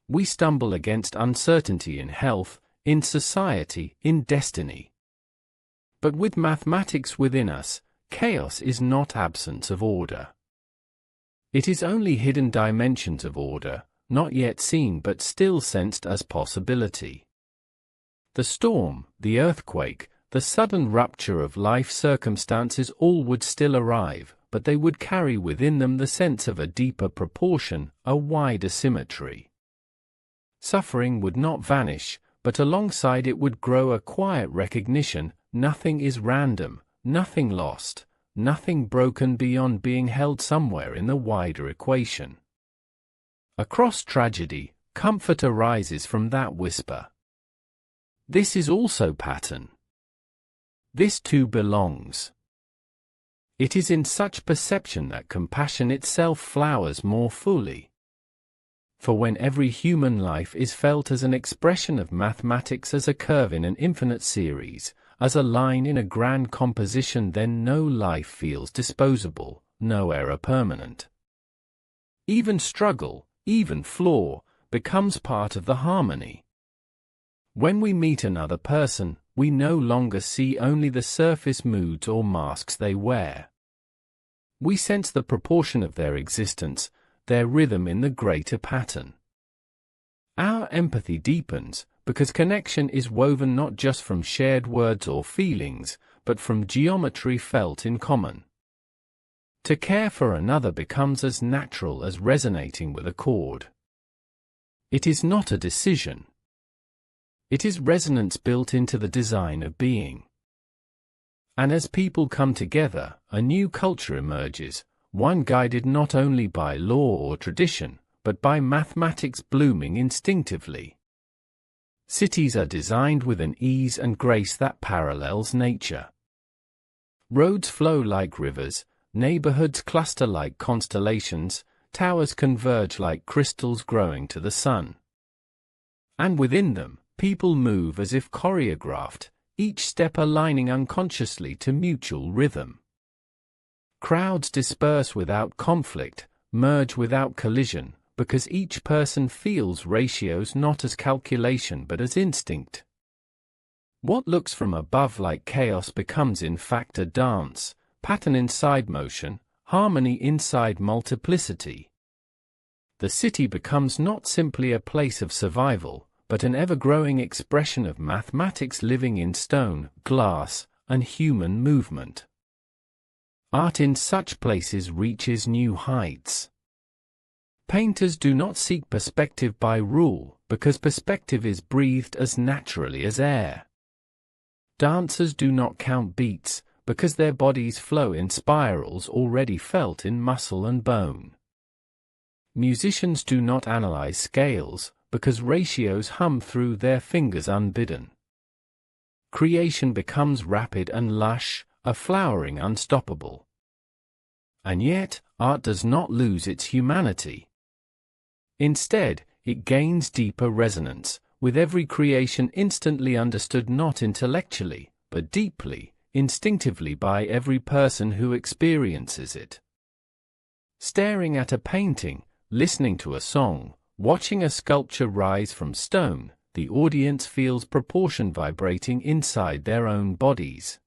We stumble against uncertainty in health, in society, in destiny. But with mathematics within us, chaos is not absence of order. It is only hidden dimensions of order, not yet seen but still sensed as possibility. The storm, the earthquake, the sudden rupture of life circumstances all would still arrive, but they would carry within them the sense of a deeper proportion, a wider symmetry. Suffering would not vanish, but alongside it would grow a quiet recognition: nothing is random, nothing lost, nothing broken beyond being held somewhere in the wider equation. Across tragedy, comfort arises from that whisper. This is also pattern. This too belongs. It is in such perception that compassion itself flowers more fully. For when every human life is felt as an expression of mathematics, as a curve in an infinite series, as a line in a grand composition, then no life feels disposable, no error permanent. Even struggle, even flaw, becomes part of the harmony. When we meet another person, we no longer see only the surface moods or masks they wear. We sense the proportion of their existence, their rhythm in the greater pattern. Our empathy deepens, because connection is woven not just from shared words or feelings, but from geometry felt in common. To care for another becomes as natural as resonating with a chord. It is not a decision. It is resonance built into the design of being. And as people come together, a new culture emerges, one guided not only by law or tradition, but by mathematics blooming instinctively. Cities are designed with an ease and grace that parallels nature. Roads flow like rivers, neighborhoods cluster like constellations, towers converge like crystals growing to the sun. And within them, people move as if choreographed, each step aligning unconsciously to mutual rhythm. Crowds disperse without conflict, merge without collision, because each person feels ratios not as calculation but as instinct. What looks from above like chaos becomes in fact a dance, pattern inside motion, harmony inside multiplicity. The city becomes not simply a place of survival, but an ever-growing expression of mathematics living in stone, glass, and human movement. Art in such places reaches new heights. Painters do not seek perspective by rule, because perspective is breathed as naturally as air. Dancers do not count beats, because their bodies flow in spirals already felt in muscle and bone. Musicians do not analyze scales, because ratios hum through their fingers unbidden. Creation becomes rapid and lush, a flowering unstoppable. And yet, art does not lose its humanity. Instead, it gains deeper resonance, with every creation instantly understood not intellectually, but deeply, instinctively by every person who experiences it. Staring at a painting, listening to a song, watching a sculpture rise from stone, the audience feels proportion vibrating inside their own bodies.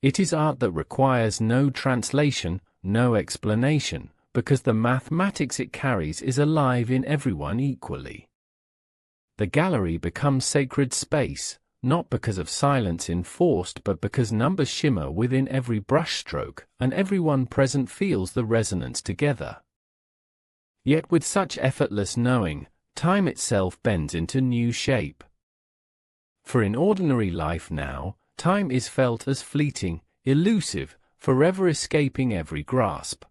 It is art that requires no translation, no explanation, because the mathematics it carries is alive in everyone equally. The gallery becomes sacred space, not because of silence enforced but because numbers shimmer within every brushstroke, and everyone present feels the resonance together. Yet with such effortless knowing, time itself bends into new shape. For in ordinary life now, time is felt as fleeting, elusive, forever escaping every grasp.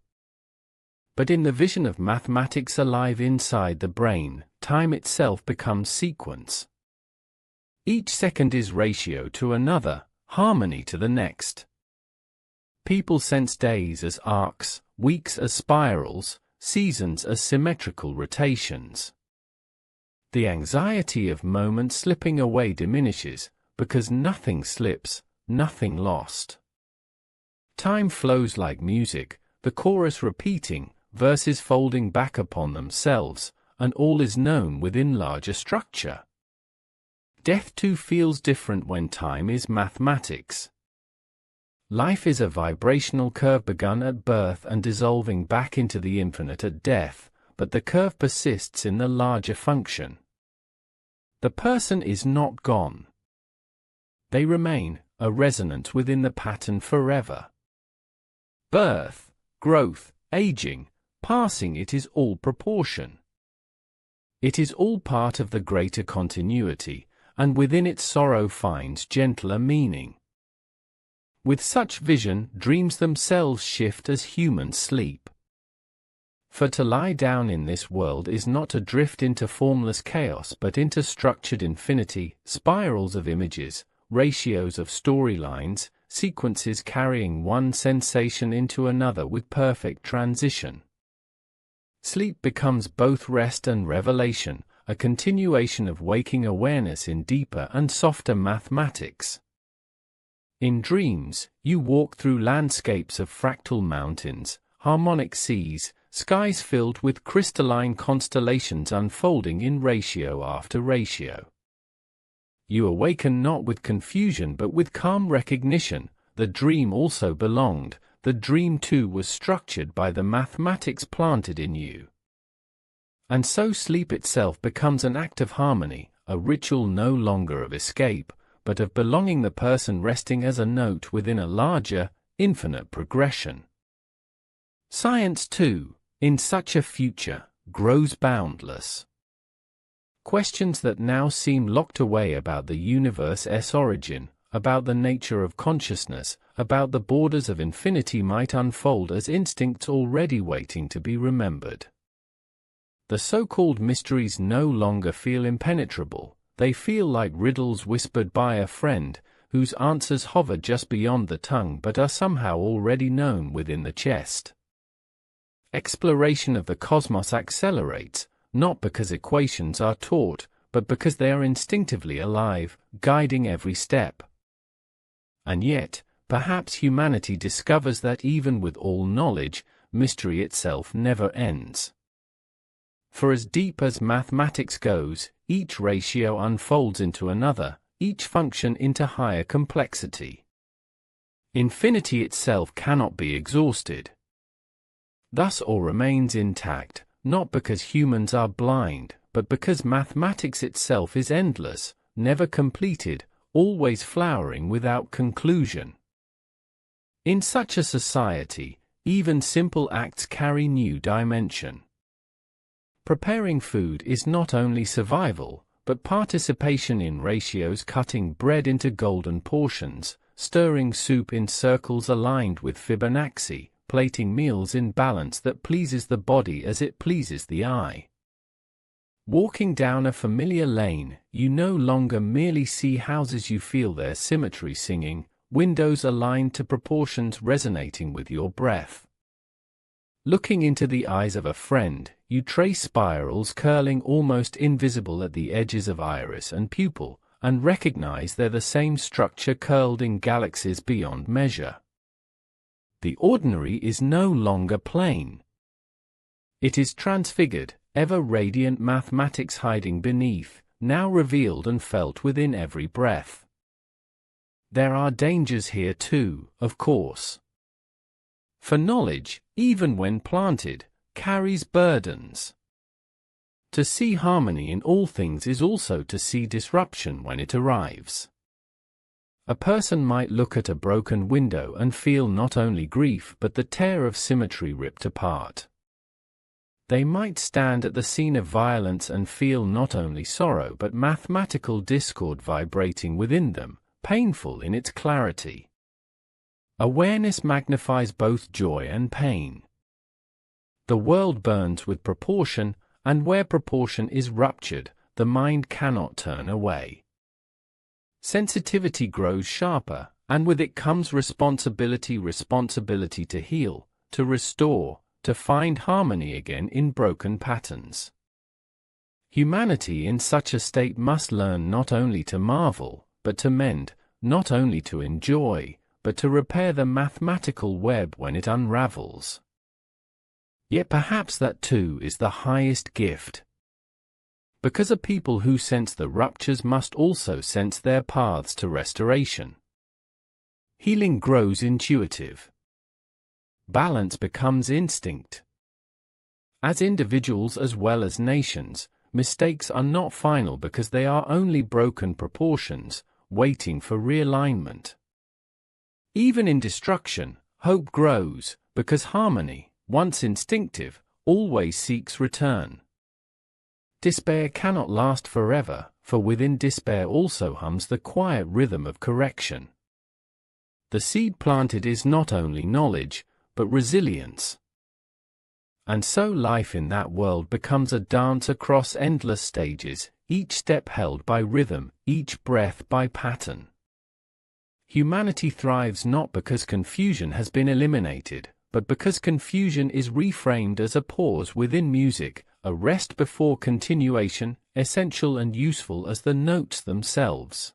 But in the vision of mathematics alive inside the brain, time itself becomes sequence. Each second is ratio to another, harmony to the next. People sense days as arcs, weeks as spirals, seasons as symmetrical rotations. The anxiety of moments slipping away diminishes, because nothing slips, nothing lost. Time flows like music, the chorus repeating, verses folding back upon themselves, and all is known within larger structure. Death too feels different when time is mathematics. Life is a vibrational curve begun at birth and dissolving back into the infinite at death, but the curve persists in the larger function. The person is not gone. They remain, a resonance within the pattern forever. Birth, growth, aging, passing, it is all proportion. It is all part of the greater continuity, and within it sorrow finds gentler meaning. With such vision, dreams themselves shift as humans sleep. For to lie down in this world is not to drift into formless chaos but into structured infinity, spirals of images, ratios of storylines, sequences carrying one sensation into another with perfect transition. Sleep becomes both rest and revelation, a continuation of waking awareness in deeper and softer mathematics. In dreams, you walk through landscapes of fractal mountains, harmonic seas, skies filled with crystalline constellations unfolding in ratio after ratio. You awaken not with confusion but with calm recognition. The dream also belonged, the dream too was structured by the mathematics planted in you. And so sleep itself becomes an act of harmony, a ritual no longer of escape, but of belonging, the person resting as a note within a larger, infinite progression. Science too, in such a future, grows boundless. Questions that now seem locked away about the universe's origin, about the nature of consciousness, about the borders of infinity might unfold as instincts already waiting to be remembered. The so-called mysteries no longer feel impenetrable, they feel like riddles whispered by a friend, whose answers hover just beyond the tongue but are somehow already known within the chest. Exploration of the cosmos accelerates, not because equations are taught, but because they are instinctively alive, guiding every step. And yet, perhaps humanity discovers that even with all knowledge, mystery itself never ends. For as deep as mathematics goes, each ratio unfolds into another, each function into higher complexity. Infinity itself cannot be exhausted. Thus all remains intact, not because humans are blind, but because mathematics itself is endless, never completed, always flowering without conclusion. In such a society, even simple acts carry new dimension. Preparing food is not only survival, but participation in ratios, cutting bread into golden portions, stirring soup in circles aligned with Fibonacci, plating meals in balance that pleases the body as it pleases the eye. Walking down a familiar lane, you no longer merely see houses, you feel their symmetry singing, windows aligned to proportions resonating with your breath. Looking into the eyes of a friend, you trace spirals curling almost invisible at the edges of iris and pupil, and recognize they're the same structure curled in galaxies beyond measure. The ordinary is no longer plain. It is transfigured, ever radiant mathematics hiding beneath, now revealed and felt within every breath. There are dangers here too, of course. For knowledge, even when planted, carries burdens. To see harmony in all things is also to see disruption when it arrives. A person might look at a broken window and feel not only grief but the tear of symmetry ripped apart. They might stand at the scene of violence and feel not only sorrow but mathematical discord vibrating within them, painful in its clarity. Awareness magnifies both joy and pain. The world burns with proportion, and where proportion is ruptured, the mind cannot turn away. Sensitivity grows sharper, and with it comes responsibility to heal, to restore, to find harmony again in broken patterns. Humanity in such a state must learn not only to marvel, but to mend, not only to enjoy, but to repair the mathematical web when it unravels. Yet perhaps that too is the highest gift. Because a people who sense the ruptures must also sense their paths to restoration. Healing grows intuitive. Balance becomes instinct. As individuals as well as nations, mistakes are not final because they are only broken proportions, waiting for realignment. Even in destruction, hope grows, because harmony, once instinctive, always seeks return. Despair cannot last forever, for within despair also hums the quiet rhythm of correction. The seed planted is not only knowledge, but resilience. And so life in that world becomes a dance across endless stages, each step held by rhythm, each breath by pattern. Humanity thrives not because confusion has been eliminated, but because confusion is reframed as a pause within music, a rest before continuation, essential and useful as the notes themselves.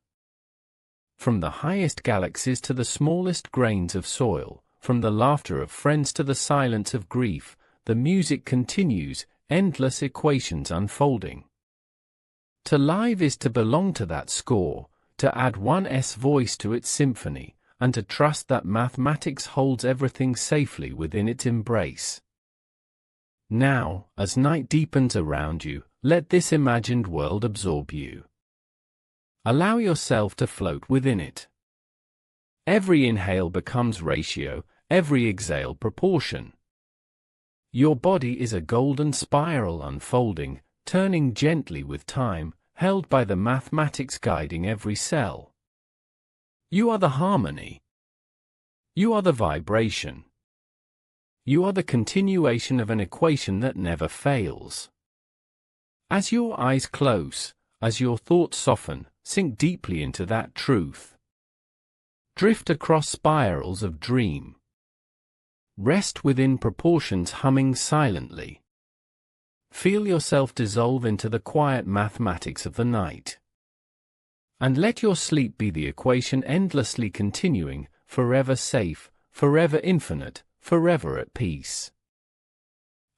From the highest galaxies to the smallest grains of soil, from the laughter of friends to the silence of grief, the music continues, endless equations unfolding. To live is to belong to that score, to add one's voice to its symphony, and to trust that mathematics holds everything safely within its embrace. Now, as night deepens around you, let this imagined world absorb you. Allow yourself to float within it. Every inhale becomes ratio, every exhale proportion. Your body is a golden spiral unfolding, turning gently with time, held by the mathematics guiding every cell. You are the harmony. You are the vibration. You are the continuation of an equation that never fails. As your eyes close, as your thoughts soften, sink deeply into that truth. Drift across spirals of dream. Rest within proportions humming silently. Feel yourself dissolve into the quiet mathematics of the night. And let your sleep be the equation endlessly continuing, forever safe, forever infinite, forever at peace.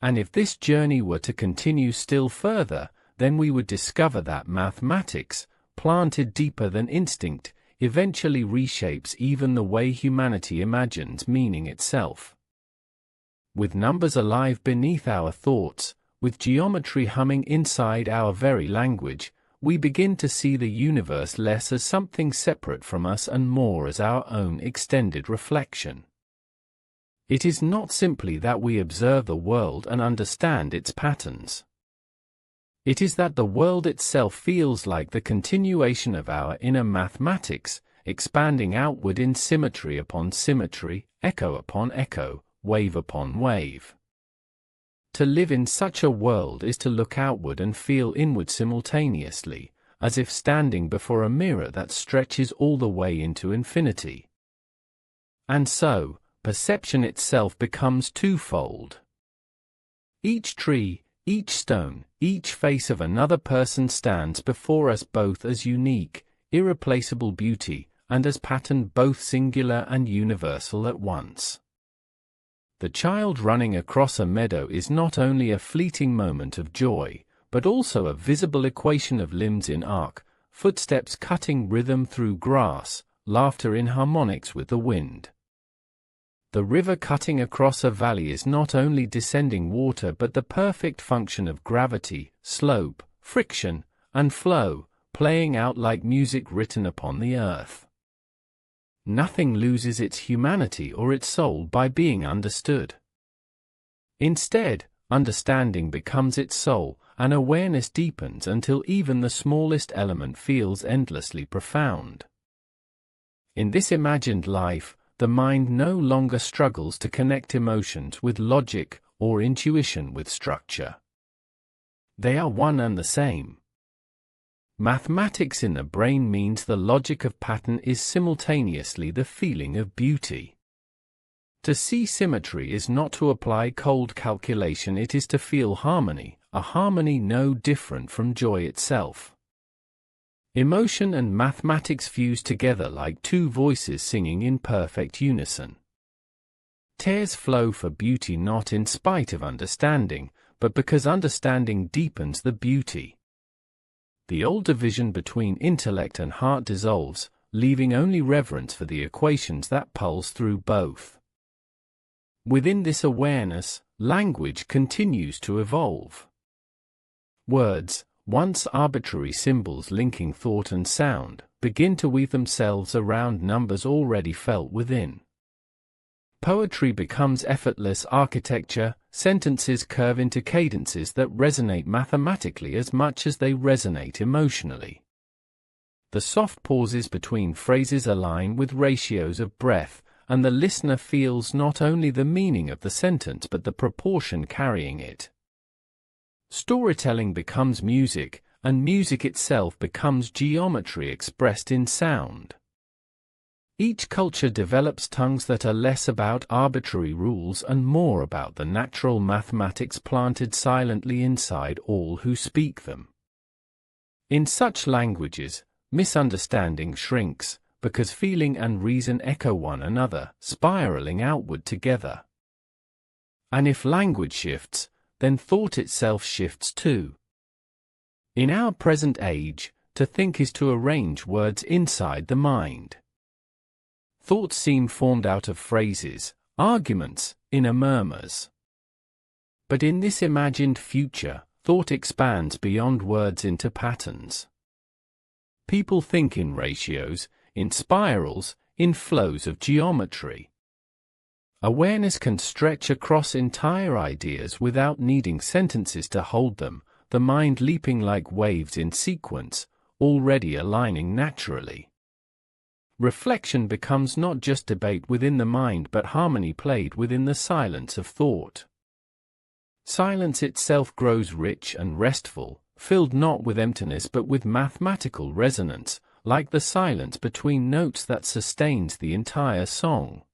And if this journey were to continue still further, then we would discover that mathematics, planted deeper than instinct, eventually reshapes even the way humanity imagines meaning itself. With numbers alive beneath our thoughts, with geometry humming inside our very language, we begin to see the universe less as something separate from us and more as our own extended reflection. It is not simply that we observe the world and understand its patterns. It is that the world itself feels like the continuation of our inner mathematics, expanding outward in symmetry upon symmetry, echo upon echo, wave upon wave. To live in such a world is to look outward and feel inward simultaneously, as if standing before a mirror that stretches all the way into infinity. And so, perception itself becomes twofold. Each tree, each stone, each face of another person stands before us both as unique, irreplaceable beauty, and as pattern both singular and universal at once. The child running across a meadow is not only a fleeting moment of joy, but also a visible equation of limbs in arc, footsteps cutting rhythm through grass, laughter in harmonics with the wind. The river cutting across a valley is not only descending water but the perfect function of gravity, slope, friction, and flow, playing out like music written upon the earth. Nothing loses its humanity or its soul by being understood. Instead, understanding becomes its soul, and awareness deepens until even the smallest element feels endlessly profound. In this imagined life, the mind no longer struggles to connect emotions with logic or intuition with structure. They are one and the same. Mathematics in the brain means the logic of pattern is simultaneously the feeling of beauty. To see symmetry is not to apply cold calculation, it is to feel harmony, a harmony no different from joy itself. Emotion and mathematics fuse together like two voices singing in perfect unison. Tears flow for beauty not in spite of understanding, but because understanding deepens the beauty. The old division between intellect and heart dissolves, leaving only reverence for the equations that pulse through both. Within this awareness, language continues to evolve. Words, once arbitrary symbols linking thought and sound, begin to weave themselves around numbers already felt within. Poetry becomes effortless architecture, sentences curve into cadences that resonate mathematically as much as they resonate emotionally. The soft pauses between phrases align with ratios of breath, and the listener feels not only the meaning of the sentence but the proportion carrying it. Storytelling becomes music, and music itself becomes geometry expressed in sound. Each culture develops tongues that are less about arbitrary rules and more about the natural mathematics planted silently inside all who speak them. In such languages, misunderstanding shrinks, because feeling and reason echo one another, spiraling outward together. And if language shifts, then thought itself shifts too. In our present age, to think is to arrange words inside the mind. Thoughts seem formed out of phrases, arguments, inner murmurs. But in this imagined future, thought expands beyond words into patterns. People think in ratios, in spirals, in flows of geometry. Awareness can stretch across entire ideas without needing sentences to hold them, the mind leaping like waves in sequence, already aligning naturally. Reflection becomes not just debate within the mind but harmony played within the silence of thought. Silence itself grows rich and restful, filled not with emptiness but with mathematical resonance, like the silence between notes that sustains the entire song.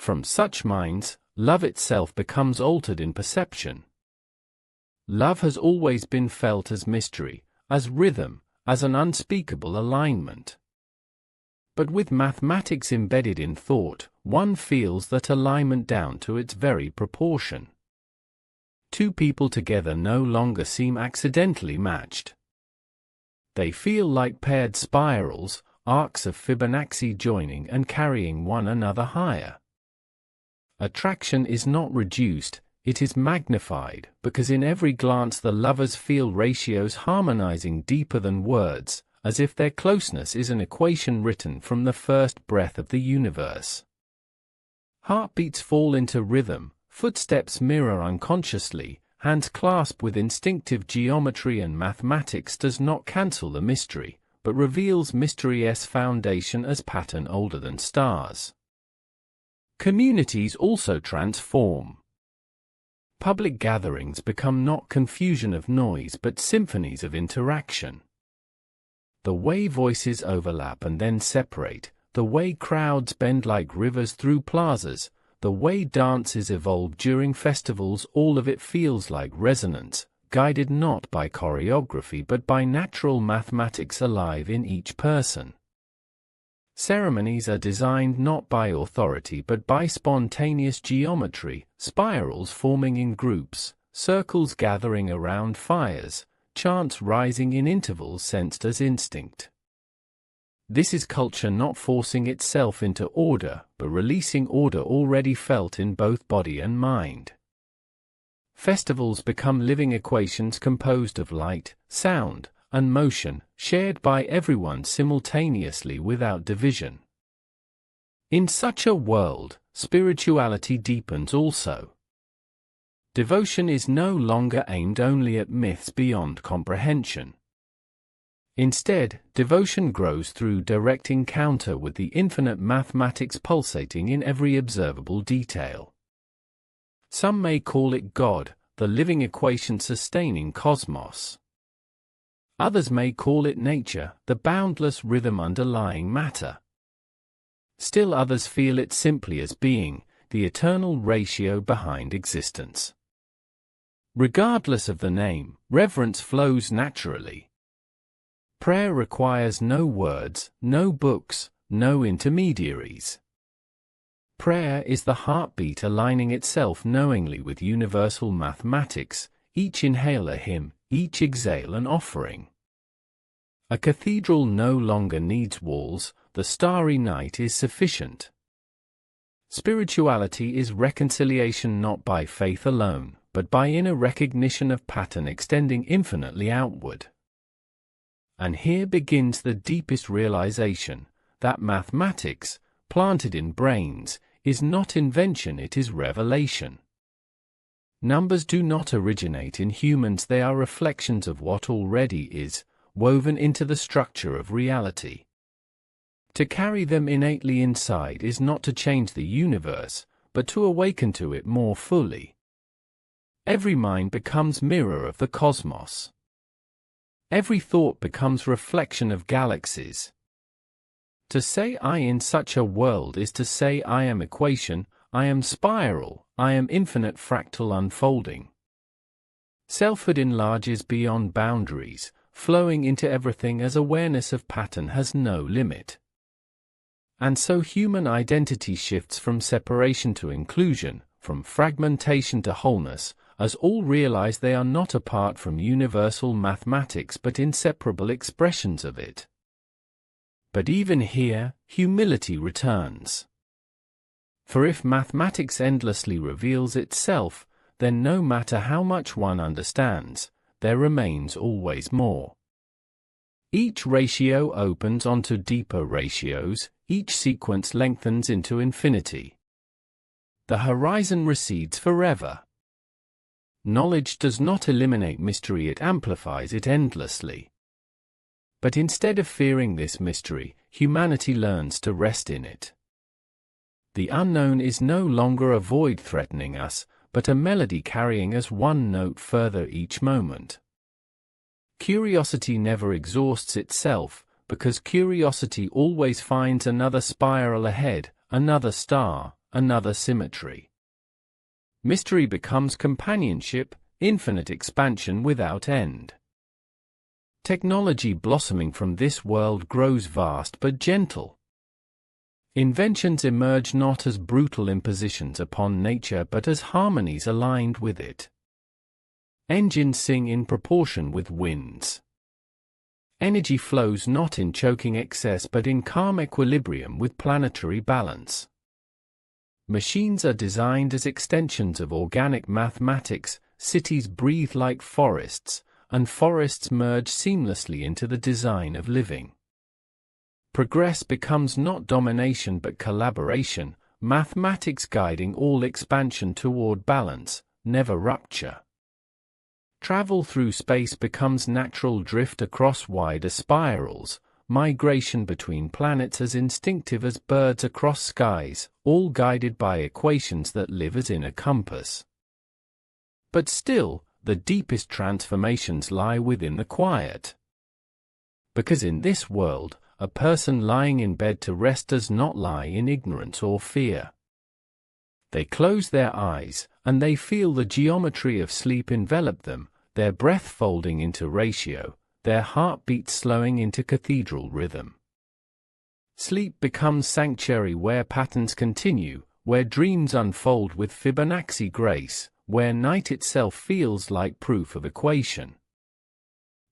From such minds, love itself becomes altered in perception. Love has always been felt as mystery, as rhythm, as an unspeakable alignment. But with mathematics embedded in thought, one feels that alignment down to its very proportion. Two people together no longer seem accidentally matched. They feel like paired spirals, arcs of Fibonacci joining and carrying one another higher. Attraction is not reduced, it is magnified, because in every glance the lovers feel ratios harmonizing deeper than words, as if their closeness is an equation written from the first breath of the universe. Heartbeats fall into rhythm, footsteps mirror unconsciously, hands clasped with instinctive geometry, and mathematics does not cancel the mystery, but reveals mystery's foundation as pattern older than stars. Communities also transform. Public gatherings become not confusion of noise but symphonies of interaction. The way voices overlap and then separate, the way crowds bend like rivers through plazas, the way dances evolve during festivals, all of it feels like resonance, guided not by choreography but by natural mathematics alive in each person. Ceremonies are designed not by authority but by spontaneous geometry, spirals forming in groups, circles gathering around fires, chants rising in intervals sensed as instinct. This is culture not forcing itself into order, but releasing order already felt in both body and mind. Festivals become living equations composed of light, sound, and motion, shared by everyone simultaneously without division. In such a world, spirituality deepens also. Devotion is no longer aimed only at myths beyond comprehension. Instead, devotion grows through direct encounter with the infinite mathematics pulsating in every observable detail. Some may call it God, the living equation sustaining cosmos. Others may call it nature, the boundless rhythm underlying matter. Still others feel it simply as being, the eternal ratio behind existence. Regardless of the name, reverence flows naturally. Prayer requires no words, no books, no intermediaries. Prayer is the heartbeat aligning itself knowingly with universal mathematics, each inhale a hymn, each exhale an offering. A cathedral no longer needs walls, the starry night is sufficient. Spirituality is reconciliation not by faith alone, but by inner recognition of pattern extending infinitely outward. And here begins the deepest realization, that mathematics, planted in brains, is not invention, it is revelation. Numbers do not originate in humans, they are reflections of what already is, woven into the structure of reality. To carry them innately inside is not to change the universe, but to awaken to it more fully. Every mind becomes mirror of the cosmos. Every thought becomes reflection of galaxies. To say I in such a world is to say I am equation, I am spiral, I am infinite fractal unfolding. Selfhood enlarges beyond boundaries, flowing into everything as awareness of pattern has no limit. And so human identity shifts from separation to inclusion, from fragmentation to wholeness, as all realize they are not apart from universal mathematics but inseparable expressions of it. But even here, humility returns. For if mathematics endlessly reveals itself, then no matter how much one understands, there remains always more. Each ratio opens onto deeper ratios, each sequence lengthens into infinity. The horizon recedes forever. Knowledge does not eliminate mystery, it amplifies it endlessly. But instead of fearing this mystery, humanity learns to rest in it. The unknown is no longer a void threatening us, but a melody carrying us one note further each moment. Curiosity never exhausts itself, because curiosity always finds another spiral ahead, another star, another symmetry. Mystery becomes companionship, infinite expansion without end. Technology blossoming from this world grows vast but gentle. Inventions emerge not as brutal impositions upon nature but as harmonies aligned with it. Engines sing in proportion with winds. Energy flows not in choking excess but in calm equilibrium with planetary balance. Machines are designed as extensions of organic mathematics, cities breathe like forests, and forests merge seamlessly into the design of living. Progress becomes not domination but collaboration, mathematics guiding all expansion toward balance, never rupture. Travel through space becomes natural drift across wider spirals, migration between planets as instinctive as birds across skies, all guided by equations that live as in a compass. But still, the deepest transformations lie within the quiet. Because in this world, a person lying in bed to rest does not lie in ignorance or fear. They close their eyes, and they feel the geometry of sleep envelop them, their breath folding into ratio, their heartbeat slowing into cathedral rhythm. Sleep becomes sanctuary where patterns continue, where dreams unfold with Fibonacci grace, where night itself feels like proof of equation.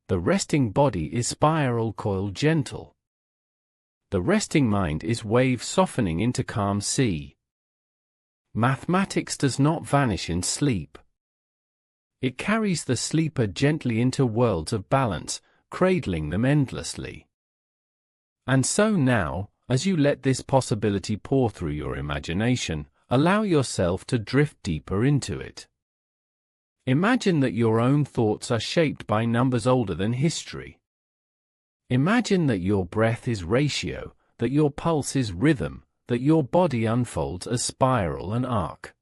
The resting body is spiral coil gentle. The resting mind is wave softening into calm sea. Mathematics does not vanish in sleep. It carries the sleeper gently into worlds of balance, cradling them endlessly. And so now, as you let this possibility pour through your imagination, allow yourself to drift deeper into it. Imagine that your own thoughts are shaped by numbers older than history. Imagine that your breath is ratio, that your pulse is rhythm, that your body unfolds as spiral and arc.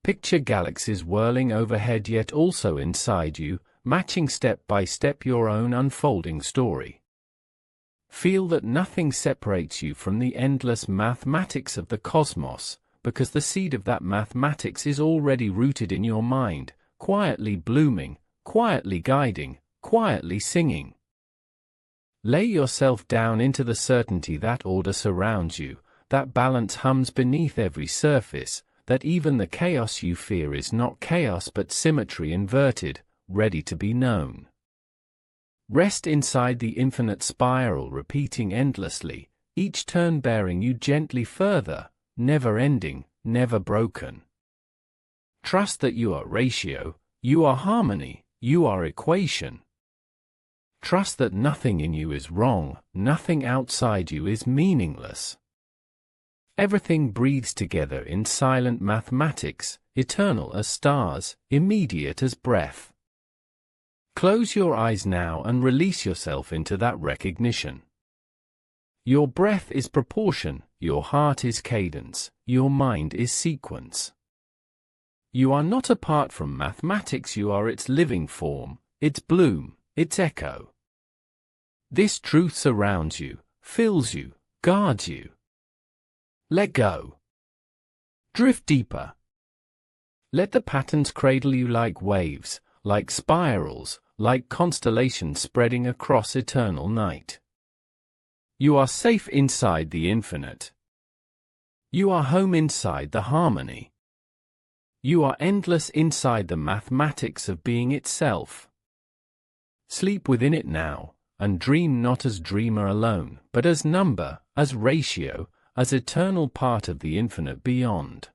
Picture galaxies whirling overhead yet also inside you, matching step by step your own unfolding story. Feel that nothing separates you from the endless mathematics of the cosmos, because the seed of that mathematics is already rooted in your mind, quietly blooming, quietly guiding, quietly singing. Lay yourself down into the certainty that order surrounds you, that balance hums beneath every surface, that even the chaos you fear is not chaos but symmetry inverted, ready to be known. Rest inside the infinite spiral repeating endlessly, each turn bearing you gently further, never ending, never broken. Trust that you are ratio, you are harmony, you are equation. Trust that nothing in you is wrong, nothing outside you is meaningless. Everything breathes together in silent mathematics, eternal as stars, immediate as breath. Close your eyes now and release yourself into that recognition. Your breath is proportion, your heart is cadence, your mind is sequence. You are not apart from mathematics, you are its living form, its bloom, its echo. This truth surrounds you, fills you, guards you. Let go. Drift deeper. Let the patterns cradle you like waves, like spirals, like constellations spreading across eternal night. You are safe inside the infinite. You are home inside the harmony. You are endless inside the mathematics of being itself. Sleep within it now, and dream not as dreamer alone, but as number, as ratio, as eternal part of the infinite beyond.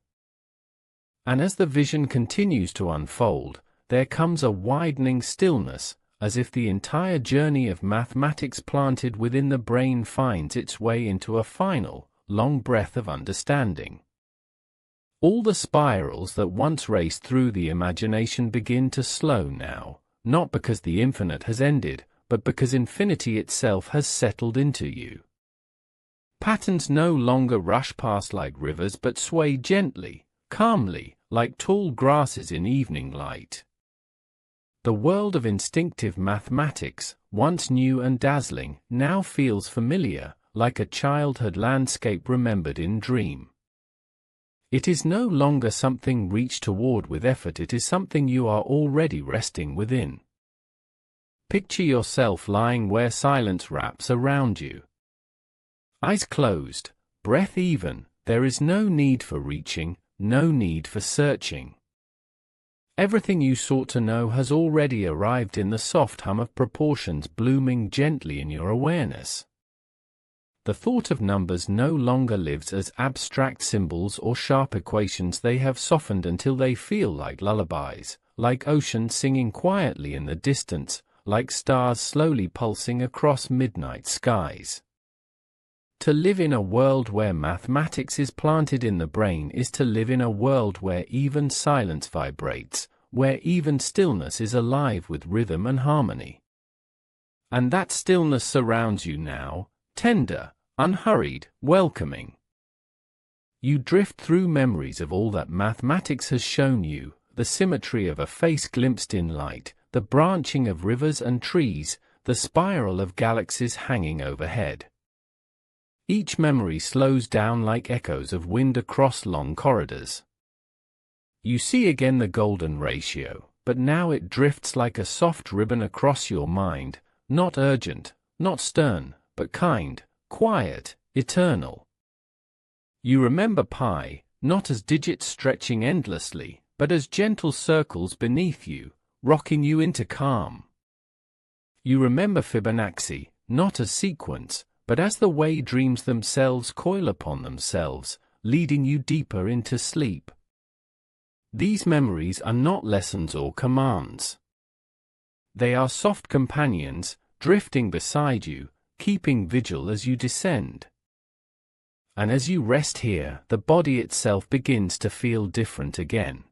And as the vision continues to unfold, there comes a widening stillness, as if the entire journey of mathematics planted within the brain finds its way into a final, long breath of understanding. All the spirals that once raced through the imagination begin to slow now, not because the infinite has ended, but because infinity itself has settled into you. Patterns no longer rush past like rivers but sway gently, calmly, like tall grasses in evening light. The world of instinctive mathematics, once new and dazzling, now feels familiar, like a childhood landscape remembered in dream. It is no longer something reached toward with effort, it is something you are already resting within. Picture yourself lying where silence wraps around you. Eyes closed, breath even, there is no need for reaching, no need for searching. Everything you sought to know has already arrived in the soft hum of proportions blooming gently in your awareness. The thought of numbers no longer lives as abstract symbols or sharp equations, they have softened until they feel like lullabies, like ocean singing quietly in the distance, like stars slowly pulsing across midnight skies. To live in a world where mathematics is planted in the brain is to live in a world where even silence vibrates, where even stillness is alive with rhythm and harmony. And that stillness surrounds you now, tender, unhurried, welcoming. You drift through memories of all that mathematics has shown you, the symmetry of a face glimpsed in light, the branching of rivers and trees, the spiral of galaxies hanging overhead. Each memory slows down like echoes of wind across long corridors. You see again the golden ratio, but now it drifts like a soft ribbon across your mind, not urgent, not stern, but kind, quiet, eternal. You remember pi, not as digits stretching endlessly, but as gentle circles beneath you, rocking you into calm. You remember Fibonacci, not as sequence, but as the way dreams themselves coil upon themselves, leading you deeper into sleep. These memories are not lessons or commands. They are soft companions, drifting beside you, keeping vigil as you descend. And as you rest here, the body itself begins to feel different again.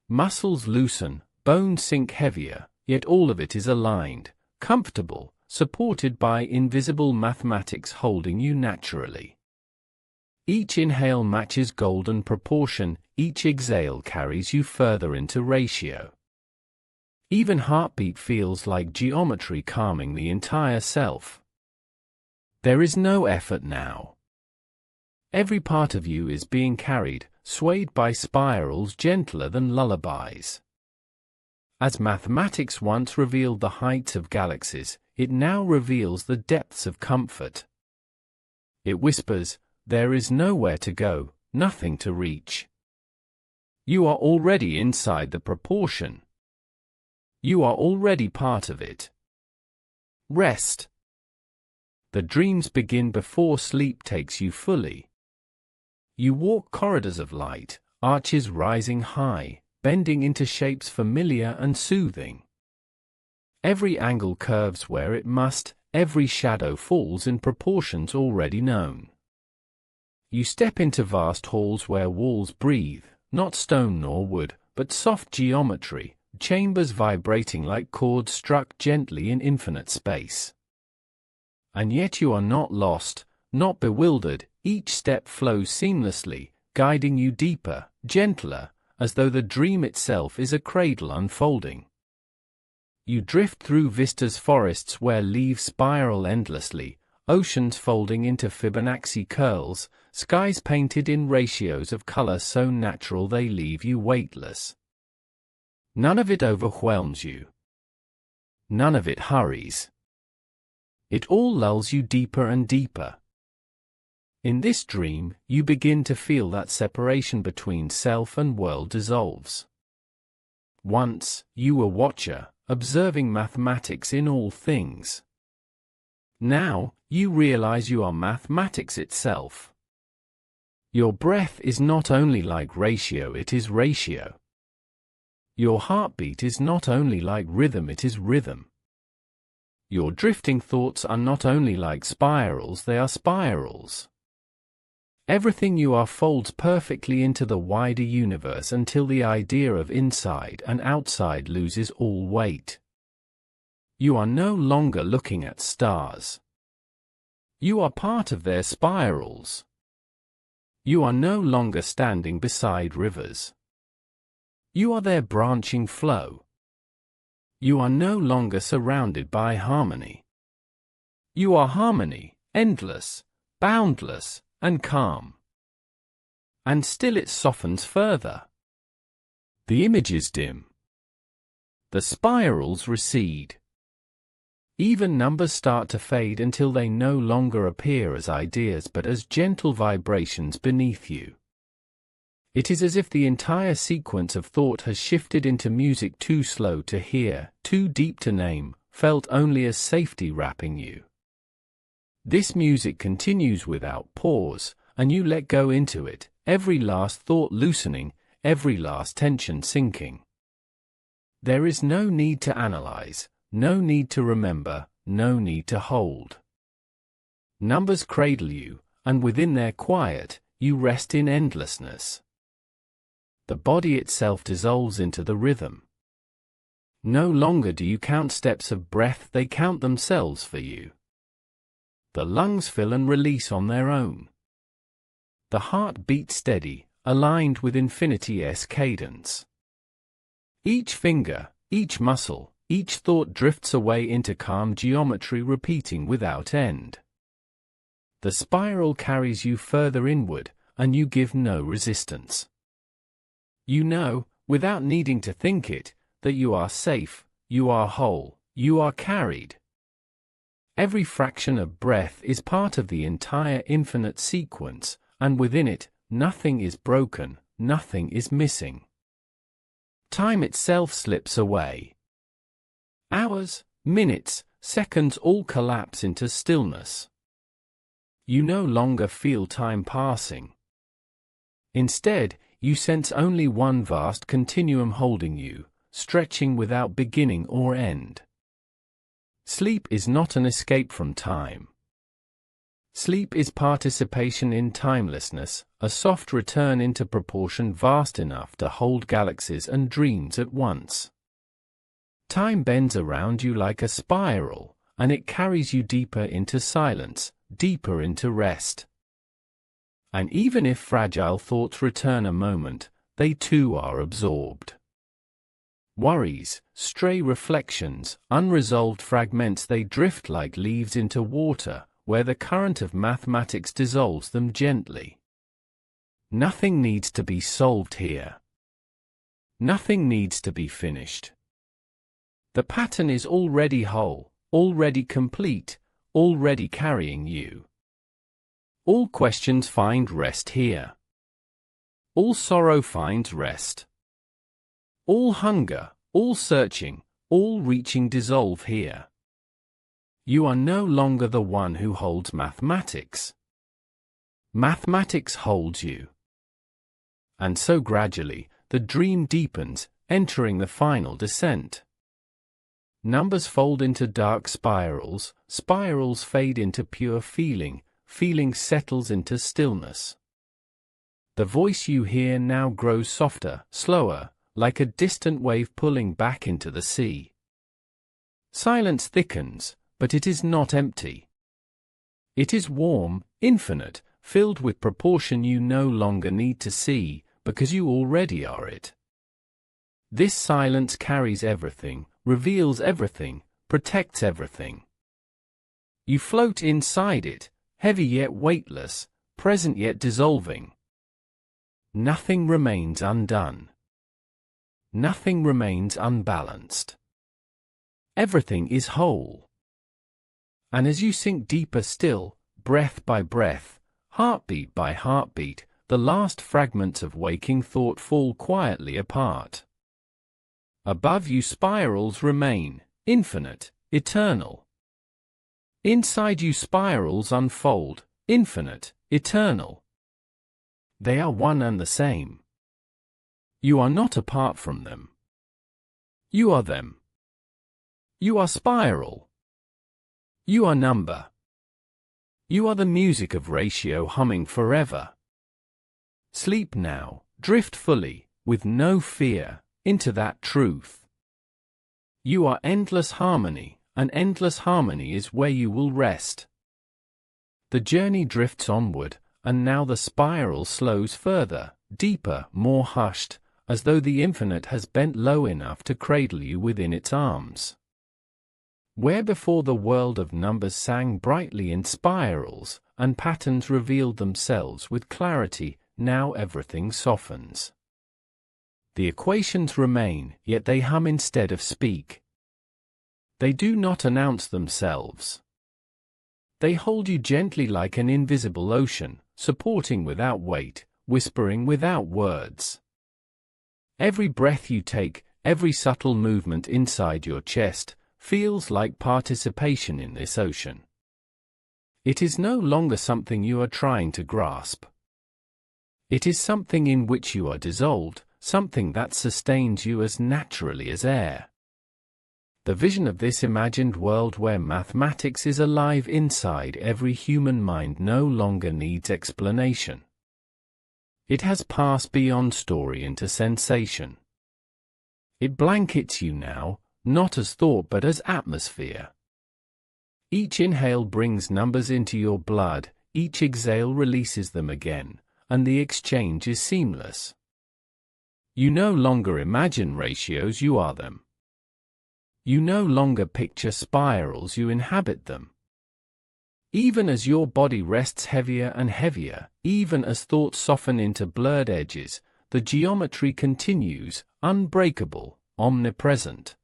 Muscles loosen, bones sink heavier, yet all of it is aligned, comfortable, supported by invisible mathematics holding you naturally. Each inhale matches golden proportion, each exhale carries you further into ratio. Even heartbeat feels like geometry calming the entire self. There is no effort now. Every part of you is being carried, swayed by spirals gentler than lullabies. As mathematics once revealed the heights of galaxies, it now reveals the depths of comfort. It whispers, there is nowhere to go, nothing to reach. You are already inside the proportion. You are already part of it. Rest. The dreams begin before sleep takes you fully. You walk corridors of light, arches rising high, bending into shapes familiar and soothing. Every angle curves where it must, every shadow falls in proportions already known. You step into vast halls where walls breathe, not stone nor wood, but soft geometry, chambers vibrating like chords struck gently in infinite space. And yet you are not lost, not bewildered, each step flows seamlessly, guiding you deeper, gentler, as though the dream itself is a cradle unfolding. You drift through vistas forests where leaves spiral endlessly, oceans folding into Fibonacci curls, skies painted in ratios of color so natural they leave you weightless. None of it overwhelms you. None of it hurries. It all lulls you deeper and deeper. In this dream, you begin to feel that separation between self and world dissolves. Once, you were watcher, observing mathematics in all things. Now, you realize you are mathematics itself. Your breath is not only like ratio, it is ratio. Your heartbeat is not only like rhythm, it is rhythm. Your drifting thoughts are not only like spirals, they are spirals. Everything you are folds perfectly into the wider universe until the idea of inside and outside loses all weight. You are no longer looking at stars. You are part of their spirals. You are no longer standing beside rivers. You are their branching flow. You are no longer surrounded by harmony. You are harmony, endless, boundless, and calm. And still it softens further. The image is dim. The spirals recede. Even numbers start to fade until they no longer appear as ideas but as gentle vibrations beneath you. It is as if the entire sequence of thought has shifted into music too slow to hear, too deep to name, felt only as safety wrapping you. This music continues without pause, and you let go into it, every last thought loosening, every last tension sinking. There is no need to analyze, no need to remember, no need to hold. Numbers cradle you, and within their quiet, you rest in endlessness. The body itself dissolves into the rhythm. No longer do you count steps of breath, they count themselves for you. The lungs fill and release on their own. The heart beats steady, aligned with infinity's cadence. Each finger, each muscle, each thought drifts away into calm geometry, repeating without end. The spiral carries you further inward, and you give no resistance. You know, without needing to think it, that you are safe, you are whole, you are carried. Every fraction of breath is part of the entire infinite sequence, and within it, nothing is broken, nothing is missing. Time itself slips away. Hours, minutes, seconds all collapse into stillness. You no longer feel time passing. Instead, you sense only one vast continuum holding you, stretching without beginning or end. Sleep is not an escape from time. Sleep is participation in timelessness, a soft return into proportion vast enough to hold galaxies and dreams at once. Time bends around you like a spiral, and it carries you deeper into silence, deeper into rest. And even if fragile thoughts return a moment, they too are absorbed. Worries, stray reflections, unresolved fragments, they drift like leaves into water, where the current of mathematics dissolves them gently. Nothing needs to be solved here. Nothing needs to be finished. The pattern is already whole, already complete, already carrying you. All questions find rest here. All sorrow finds rest. All hunger, all searching, all reaching dissolve here. You are no longer the one who holds mathematics. Mathematics holds you. And so gradually, the dream deepens, entering the final descent. Numbers fold into dark spirals, spirals fade into pure feeling, feeling settles into stillness. The voice you hear now grows softer, slower, like a distant wave pulling back into the sea. Silence thickens, but it is not empty. It is warm, infinite, filled with proportion you no longer need to see, because you already are it. This silence carries everything, reveals everything, protects everything. You float inside it, heavy yet weightless, present yet dissolving. Nothing remains undone. Nothing remains unbalanced. Everything is whole. And as you sink deeper still, breath by breath, heartbeat by heartbeat, the last fragments of waking thought fall quietly apart. Above you spirals remain, infinite, eternal. Inside you spirals unfold, infinite, eternal. They are one and the same. You are not apart from them. You are them. You are spiral. You are number. You are the music of ratio humming forever. Sleep now, drift fully, with no fear, into that truth. You are endless harmony, and endless harmony is where you will rest. The journey drifts onward, and now the spiral slows further, deeper, more hushed, as though the infinite has bent low enough to cradle you within its arms. Where before the world of numbers sang brightly in spirals, and patterns revealed themselves with clarity, now everything softens. The equations remain, yet they hum instead of speak. They do not announce themselves. They hold you gently like an invisible ocean, supporting without weight, whispering without words. Every breath you take, every subtle movement inside your chest, feels like participation in this ocean. It is no longer something you are trying to grasp. It is something in which you are dissolved, something that sustains you as naturally as air. The vision of this imagined world where mathematics is alive inside every human mind no longer needs explanation. It has passed beyond story into sensation. It blankets you now, not as thought but as atmosphere. Each inhale brings numbers into your blood, each exhale releases them again, and the exchange is seamless. You no longer imagine ratios, you are them. You no longer picture spirals, you inhabit them. Even as your body rests heavier and heavier, even as thoughts soften into blurred edges, the geometry continues, unbreakable, omnipresent.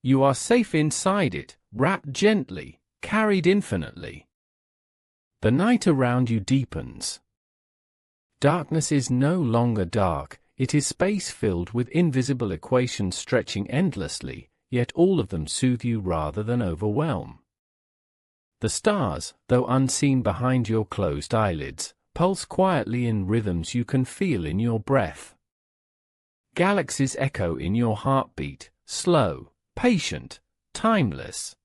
You are safe inside it, wrapped gently, carried infinitely. The night around you deepens. Darkness is no longer dark, it is space filled with invisible equations stretching endlessly, yet all of them soothe you rather than overwhelm. The stars, though unseen behind your closed eyelids, pulse quietly in rhythms you can feel in your breath. Galaxies echo in your heartbeat, slow, patient, timeless.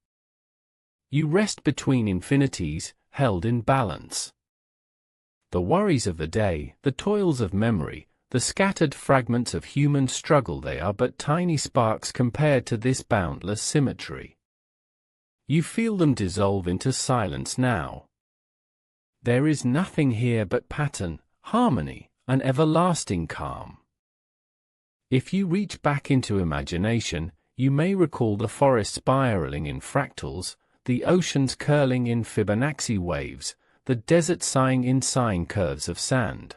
You rest between infinities, held in balance. The worries of the day, the toils of memory, the scattered fragments of human struggle, they are but tiny sparks compared to this boundless symmetry. You feel them dissolve into silence now. There is nothing here but pattern, harmony, an everlasting calm. If you reach back into imagination, you may recall the forest spiraling in fractals, the oceans curling in Fibonacci waves, the desert sighing in sine curves of sand.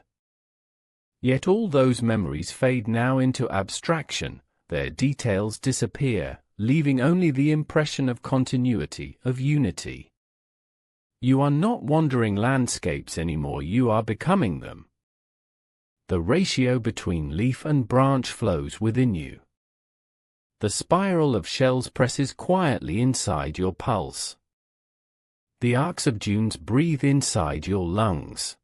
Yet all those memories fade now into abstraction, their details disappear, leaving only the impression of continuity, of unity. You are not wandering landscapes anymore, you are becoming them. The ratio between leaf and branch flows within you. The spiral of shells presses quietly inside your pulse. The arcs of dunes breathe inside your lungs.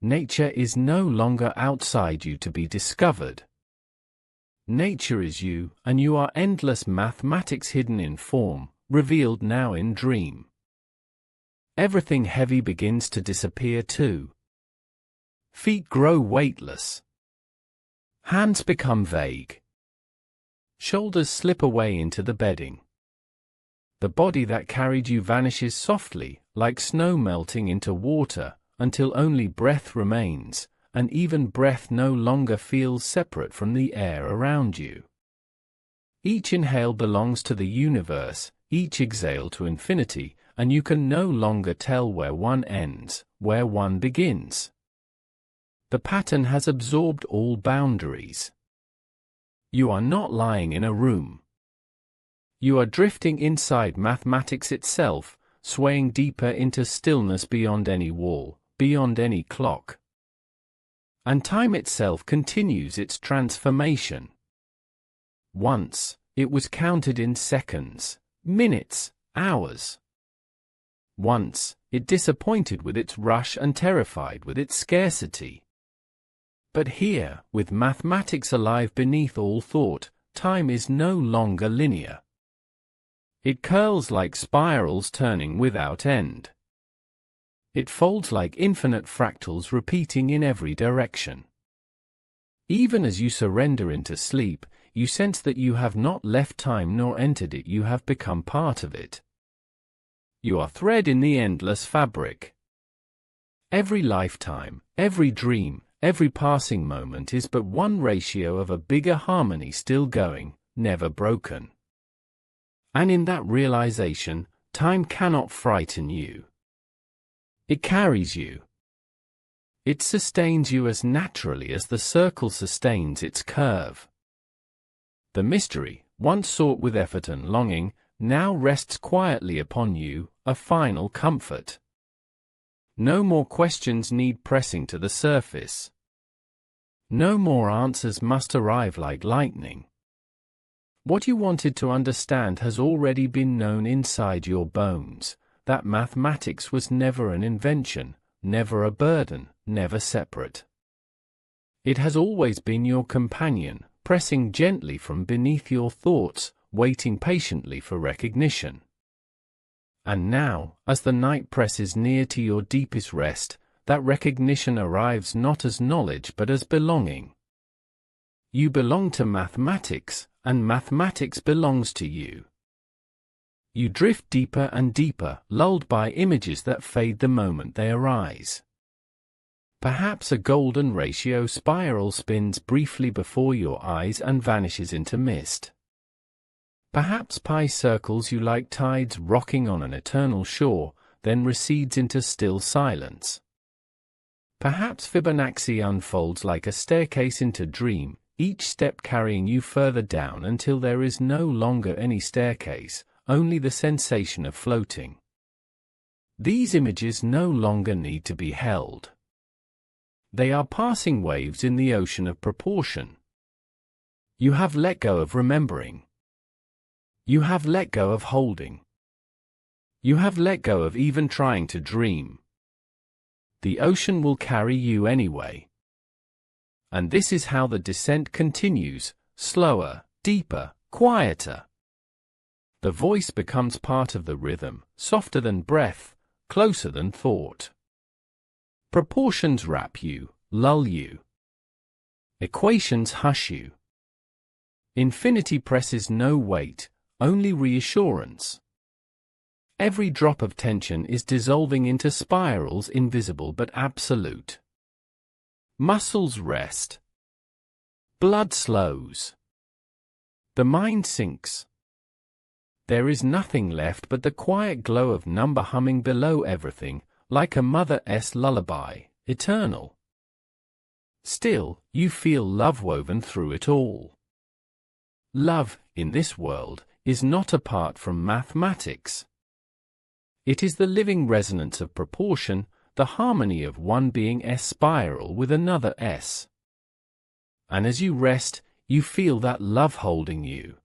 Nature is no longer outside you to be discovered. Nature is you, and you are endless mathematics hidden in form, revealed now in dream. Everything heavy begins to disappear too. Feet grow weightless. Hands become vague. Shoulders slip away into the bedding. The body that carried you vanishes softly, like snow melting into water, until only breath remains, and even breath no longer feels separate from the air around you. Each inhale belongs to the universe, each exhale to infinity, and you can no longer tell where one ends, where one begins. The pattern has absorbed all boundaries. You are not lying in a room. You are drifting inside mathematics itself, swaying deeper into stillness beyond any wall, beyond any clock. And time itself continues its transformation. Once, it was counted in seconds, minutes, hours. Once, it disappointed with its rush and terrified with its scarcity. But here, with mathematics alive beneath all thought, time is no longer linear. It curls like spirals turning without end. It folds like infinite fractals repeating in every direction. Even as you surrender into sleep, you sense that you have not left time nor entered it, you have become part of it. You are thread in the endless fabric. Every lifetime, every dream, every passing moment is but one ratio of a bigger harmony still going, never broken. And in that realization, time cannot frighten you. It carries you. It sustains you as naturally as the circle sustains its curve. The mystery, once sought with effort and longing, now rests quietly upon you, a final comfort. No more questions need pressing to the surface. No more answers must arrive like lightning. What you wanted to understand has already been known inside your bones, that mathematics was never an invention, never a burden, never separate. It has always been your companion, pressing gently from beneath your thoughts, waiting patiently for recognition. And now, as the night presses near to your deepest rest, that recognition arrives not as knowledge but as belonging. You belong to mathematics, and mathematics belongs to you. You drift deeper and deeper, lulled by images that fade the moment they arise. Perhaps a golden ratio spiral spins briefly before your eyes and vanishes into mist. Perhaps pi circles you like tides rocking on an eternal shore, then recedes into still silence. Perhaps Fibonacci unfolds like a staircase into dream, each step carrying you further down until there is no longer any staircase, only the sensation of floating. These images no longer need to be held. They are passing waves in the ocean of proportion. You have let go of remembering. You have let go of holding. You have let go of even trying to dream. The ocean will carry you anyway. And this is how the descent continues, slower, deeper, quieter. The voice becomes part of the rhythm, softer than breath, closer than thought. Proportions wrap you, lull you. Equations hush you. Infinity presses no weight, only reassurance. Every drop of tension is dissolving into spirals invisible but absolute. Muscles rest. Blood slows. The mind sinks. There is nothing left but the quiet glow of number humming below everything, like a mother's lullaby, eternal. Still, you feel love woven through it all. Love, in this world, is not apart from mathematics. It is the living resonance of proportion, the harmony of one being S spiral with another S. And as you rest, you feel that love holding you.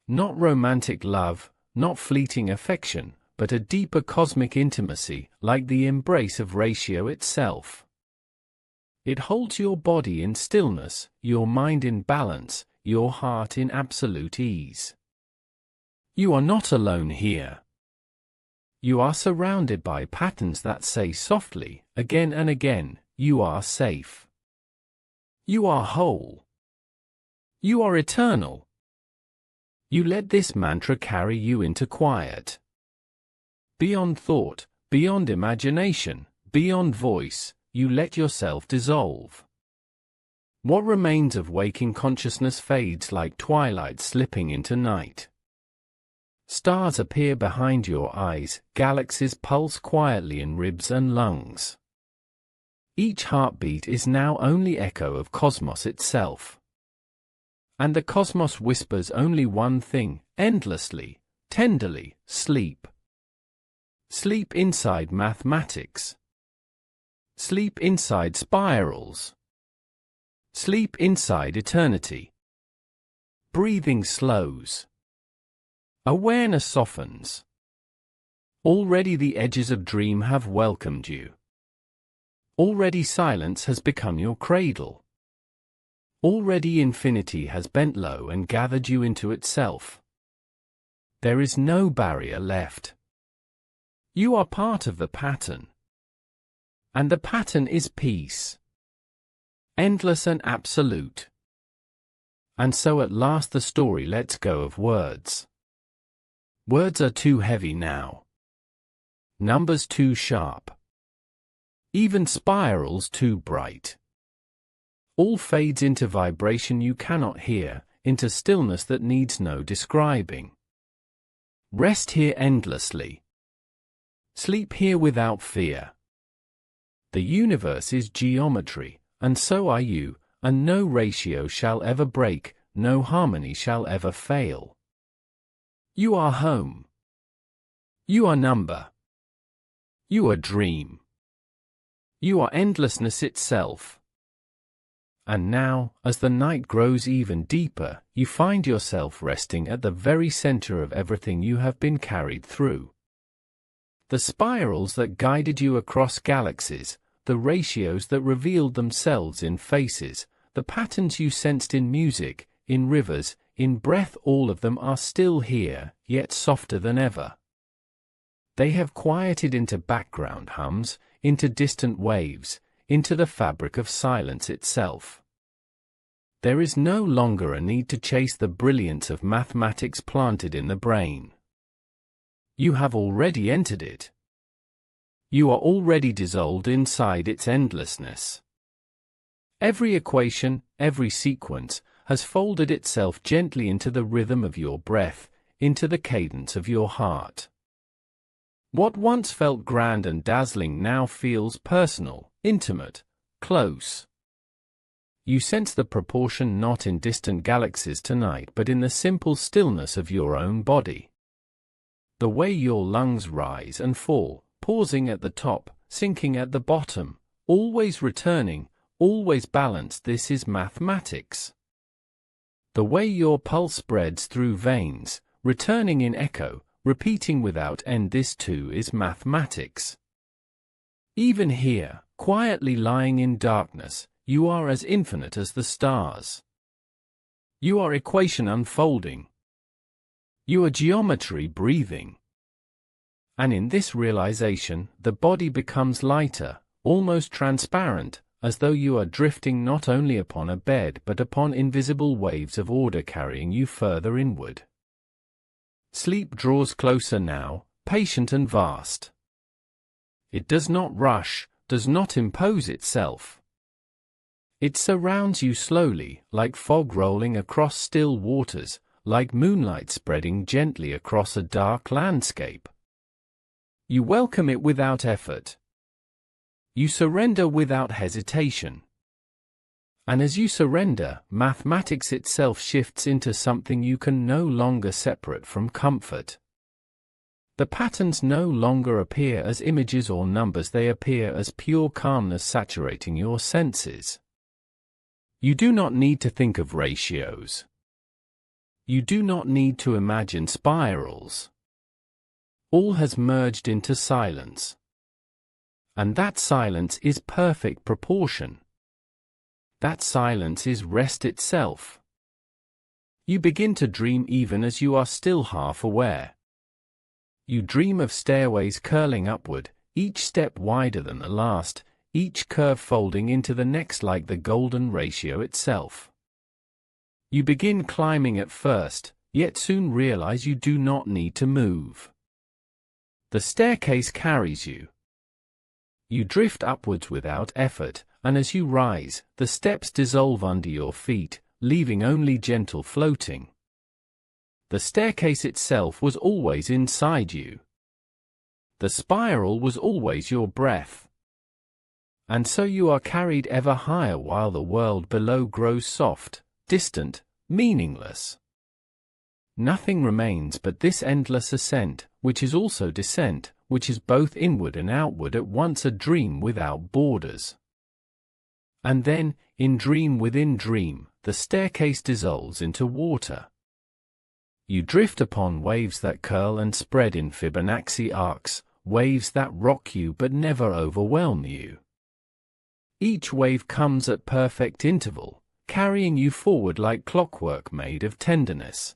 Not romantic love, not fleeting affection, but a deeper cosmic intimacy, like the embrace of ratio itself. It holds your body in stillness, your mind in balance, your heart in absolute ease. You are not alone here. You are surrounded by patterns that say softly, again and again, you are safe. You are whole. You are eternal. You let this mantra carry you into quiet. Beyond thought, beyond imagination, beyond voice, you let yourself dissolve. What remains of waking consciousness fades like twilight slipping into night. Stars appear behind your eyes, galaxies pulse quietly in ribs and lungs. Each heartbeat is now only echo of cosmos itself. And the cosmos whispers only one thing, endlessly, tenderly, sleep. Sleep inside mathematics. Sleep inside spirals. Sleep inside eternity. Breathing slows. Awareness softens. Already the edges of dream have welcomed you. Already silence has become your cradle. Already infinity has bent low and gathered you into itself. There is no barrier left. You are part of the pattern. And the pattern is peace. Endless and absolute. And so at last the story lets go of words. Words are too heavy now. Numbers too sharp. Even spirals too bright. All fades into vibration you cannot hear, into stillness that needs no describing. Rest here endlessly. Sleep here without fear. The universe is geometry, and so are you, and no ratio shall ever break, no harmony shall ever fail. You are home. You are number. You are dream. You are endlessness itself. And now, as the night grows even deeper, you find yourself resting at the very center of everything you have been carried through. The spirals that guided you across galaxies, the ratios that revealed themselves in faces, the patterns you sensed in music, in rivers, in breath, all of them are still here, yet softer than ever. They have quieted into background hums, into distant waves, into the fabric of silence itself. There is no longer a need to chase the brilliance of mathematics planted in the brain. You have already entered it. You are already dissolved inside its endlessness. Every equation, every sequence, has folded itself gently into the rhythm of your breath, into the cadence of your heart. What once felt grand and dazzling now feels personal, intimate, close. You sense the proportion not in distant galaxies tonight but in the simple stillness of your own body. The way your lungs rise and fall, pausing at the top, sinking at the bottom, always returning, always balanced, this is mathematics. The way your pulse spreads through veins, returning in echo, repeating without end, this too is mathematics. Even here, quietly lying in darkness, you are as infinite as the stars. You are equation unfolding. You are geometry breathing. And in this realization, the body becomes lighter, almost transparent, as though you are drifting not only upon a bed but upon invisible waves of order carrying you further inward. Sleep draws closer now, patient and vast. It does not rush, does not impose itself. It surrounds you slowly, like fog rolling across still waters, like moonlight spreading gently across a dark landscape. You welcome it without effort. You surrender without hesitation. And as you surrender, mathematics itself shifts into something you can no longer separate from comfort. The patterns no longer appear as images or numbers, they appear as pure calmness saturating your senses. You do not need to think of ratios. You do not need to imagine spirals. All has merged into silence. And that silence is perfect proportion. That silence is rest itself. You begin to dream even as you are still half aware. You dream of stairways curling upward, each step wider than the last, each curve folding into the next like the golden ratio itself. You begin climbing at first, yet soon realize you do not need to move. The staircase carries you. You drift upwards without effort, and as you rise, the steps dissolve under your feet, leaving only gentle floating. The staircase itself was always inside you. The spiral was always your breath. And so you are carried ever higher while the world below grows soft, distant, meaningless. Nothing remains but this endless ascent, which is also descent, which is both inward and outward at once, a dream without borders. And then, in dream within dream, the staircase dissolves into water. You drift upon waves that curl and spread in Fibonacci arcs, waves that rock you but never overwhelm you. Each wave comes at perfect interval, carrying you forward like clockwork made of tenderness.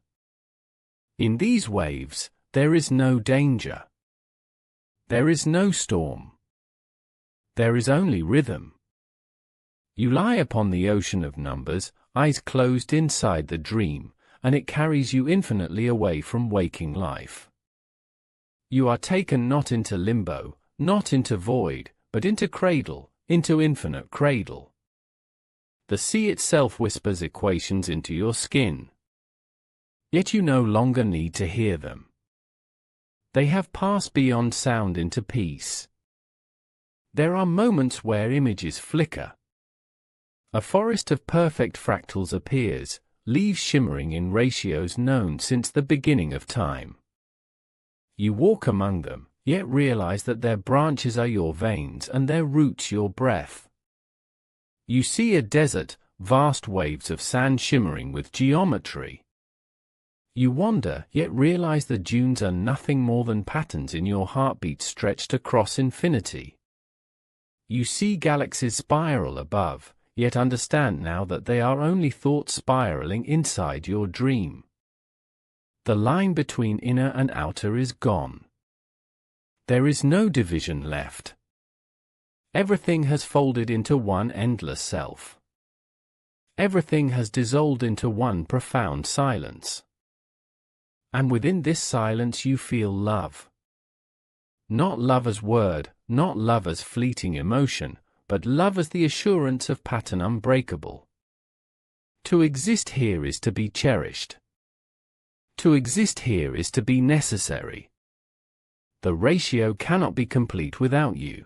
In these waves, there is no danger. There is no storm. There is only rhythm. You lie upon the ocean of numbers, eyes closed inside the dream, and it carries you infinitely away from waking life. You are taken not into limbo, not into void, but into cradle, into infinite cradle. The sea itself whispers equations into your skin. Yet you no longer need to hear them. They have passed beyond sound into peace. There are moments where images flicker. A forest of perfect fractals appears, leaves shimmering in ratios known since the beginning of time. You walk among them, yet realize that their branches are your veins and their roots your breath. You see a desert, vast waves of sand shimmering with geometry. You wander, yet realize the dunes are nothing more than patterns in your heartbeat stretched across infinity. You see galaxies spiral above, yet understand now that they are only thoughts spiraling inside your dream. The line between inner and outer is gone. There is no division left. Everything has folded into one endless self. Everything has dissolved into one profound silence. And within this silence you feel love. Not love as word, not love as fleeting emotion, but love as the assurance of pattern unbreakable. To exist here is to be cherished. To exist here is to be necessary. The ratio cannot be complete without you.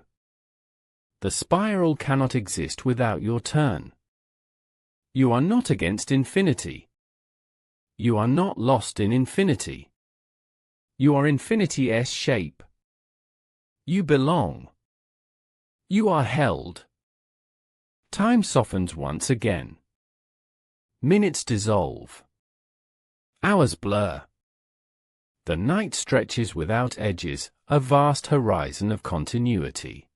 The spiral cannot exist without your turn. You are not against infinity. You are not lost in infinity. You are infinity's shape. You belong. You are held. Time softens once again. Minutes dissolve. Hours blur. The night stretches without edges, a vast horizon of continuity.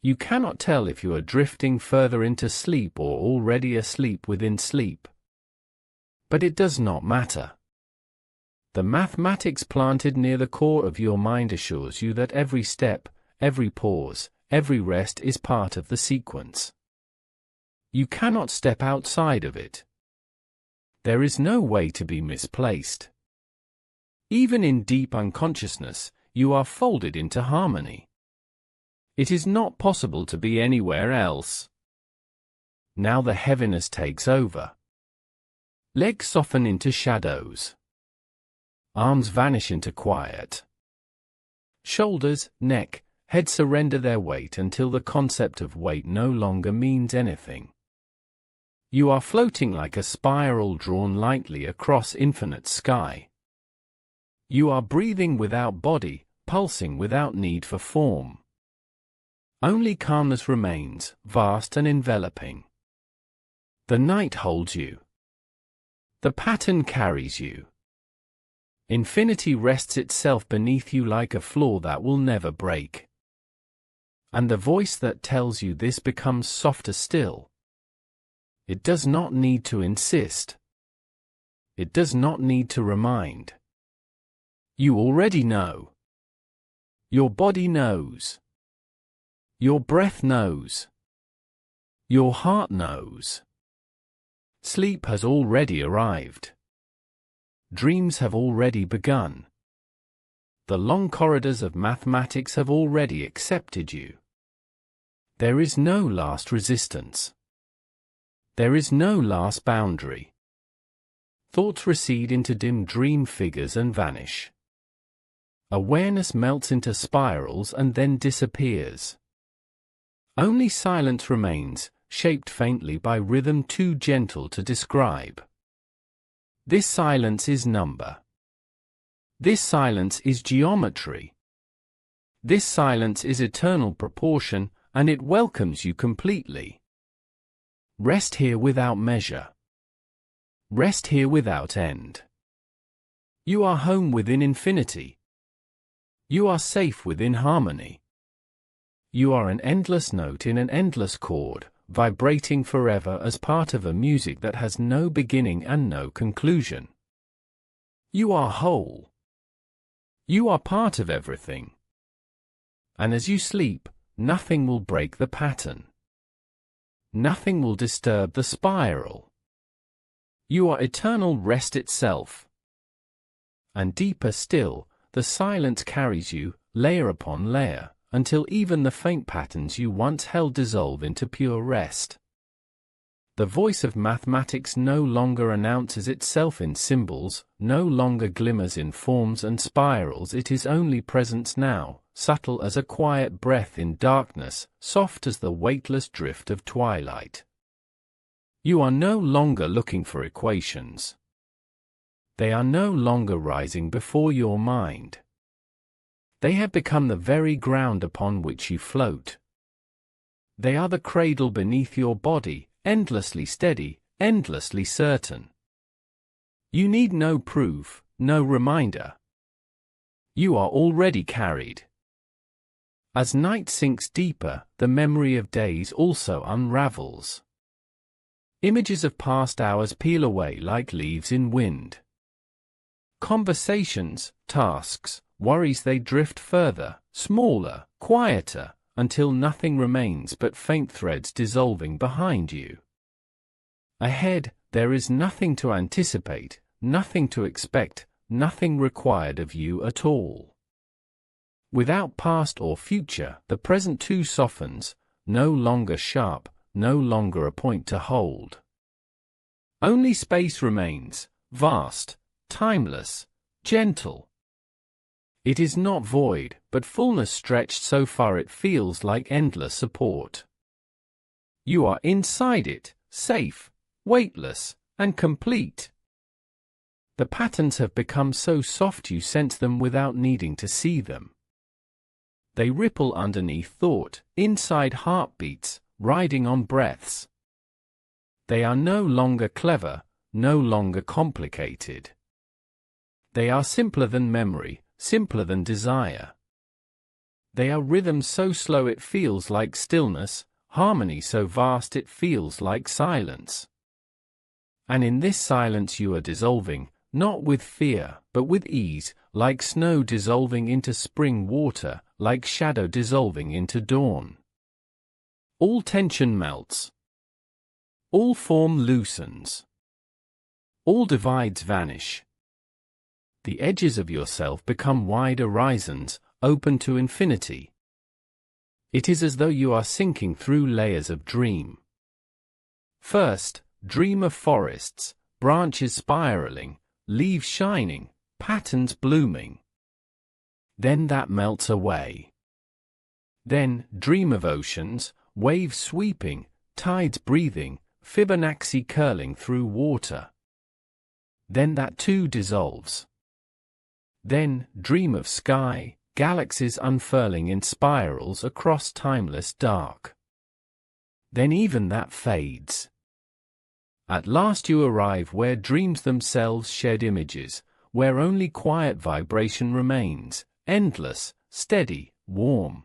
You cannot tell if you are drifting further into sleep or already asleep within sleep. But it does not matter. The mathematics planted near the core of your mind assures you that every step, every pause, every rest is part of the sequence. You cannot step outside of it. There is no way to be misplaced. Even in deep unconsciousness, you are folded into harmony. It is not possible to be anywhere else. Now the heaviness takes over. Legs soften into shadows. Arms vanish into quiet. Shoulders, neck, head surrender their weight until the concept of weight no longer means anything. You are floating like a spiral drawn lightly across infinite sky. You are breathing without body, pulsing without need for form. Only calmness remains, vast and enveloping. The night holds you. The pattern carries you. Infinity rests itself beneath you like a floor that will never break. And the voice that tells you this becomes softer still. It does not need to insist. It does not need to remind. You already know. Your body knows. Your breath knows. Your heart knows. Sleep has already arrived. Dreams have already begun. The long corridors of mathematics have already accepted you. There is no last resistance. There is no last boundary. Thoughts recede into dim dream figures and vanish. Awareness melts into spirals and then disappears. Only silence remains, shaped faintly by rhythm too gentle to describe. This silence is number. This silence is geometry. This silence is eternal proportion, and it welcomes you completely. Rest here without measure. Rest here without end. You are home within infinity. You are safe within harmony. You are an endless note in an endless chord, vibrating forever as part of a music that has no beginning and no conclusion. You are whole. You are part of everything. And as you sleep, nothing will break the pattern. Nothing will disturb the spiral. You are eternal rest itself. And deeper still, the silence carries you, layer upon layer, until even the faint patterns you once held dissolve into pure rest. The voice of mathematics no longer announces itself in symbols, no longer glimmers in forms and spirals. It is only presence now, subtle as a quiet breath in darkness, soft as the weightless drift of twilight. You are no longer looking for equations. They are no longer rising before your mind. They have become the very ground upon which you float. They are the cradle beneath your body, endlessly steady, endlessly certain. You need no proof, no reminder. You are already carried. As night sinks deeper, the memory of days also unravels. Images of past hours peel away like leaves in wind. Conversations, tasks, worries, they drift further, smaller, quieter, until nothing remains but faint threads dissolving behind you. Ahead, there is nothing to anticipate, nothing to expect, nothing required of you at all. Without past or future, the present too softens, no longer sharp, no longer a point to hold. Only space remains, vast, timeless, gentle. It is not void, but fullness stretched so far it feels like endless support. You are inside it, safe, weightless, and complete. The patterns have become so soft you sense them without needing to see them. They ripple underneath thought, inside heartbeats, riding on breaths. They are no longer clever, no longer complicated. They are simpler than memory, simpler than desire. They are rhythms so slow it feels like stillness, harmony so vast it feels like silence. And in this silence you are dissolving, not with fear, but with ease, like snow dissolving into spring water, like shadow dissolving into dawn. All tension melts. All form loosens. All divides vanish. The edges of yourself become wide horizons, open to infinity. It is as though you are sinking through layers of dream. First, dream of forests, branches spiraling, leaves shining, patterns blooming. Then that melts away. Then, dream of oceans, waves sweeping, tides breathing, Fibonacci curling through water. Then that too dissolves. Then, dream of sky, galaxies unfurling in spirals across timeless dark. Then even that fades. At last you arrive where dreams themselves shed images, where only quiet vibration remains, endless, steady, warm.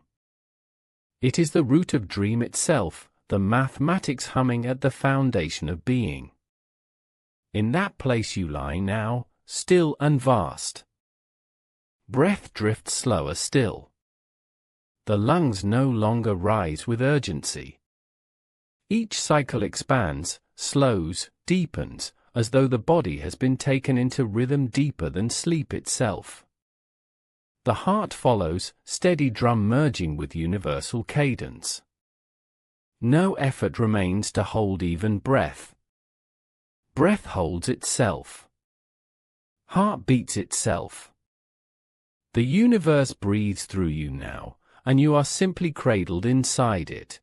It is the root of dream itself, the mathematics humming at the foundation of being. In that place you lie now, still and vast. Breath drifts slower still. The lungs no longer rise with urgency. Each cycle expands, slows, deepens, as though the body has been taken into rhythm deeper than sleep itself. The heart follows, steady drum merging with universal cadence. No effort remains to hold even breath. Breath holds itself. Heart beats itself. The universe breathes through you now, and you are simply cradled inside it.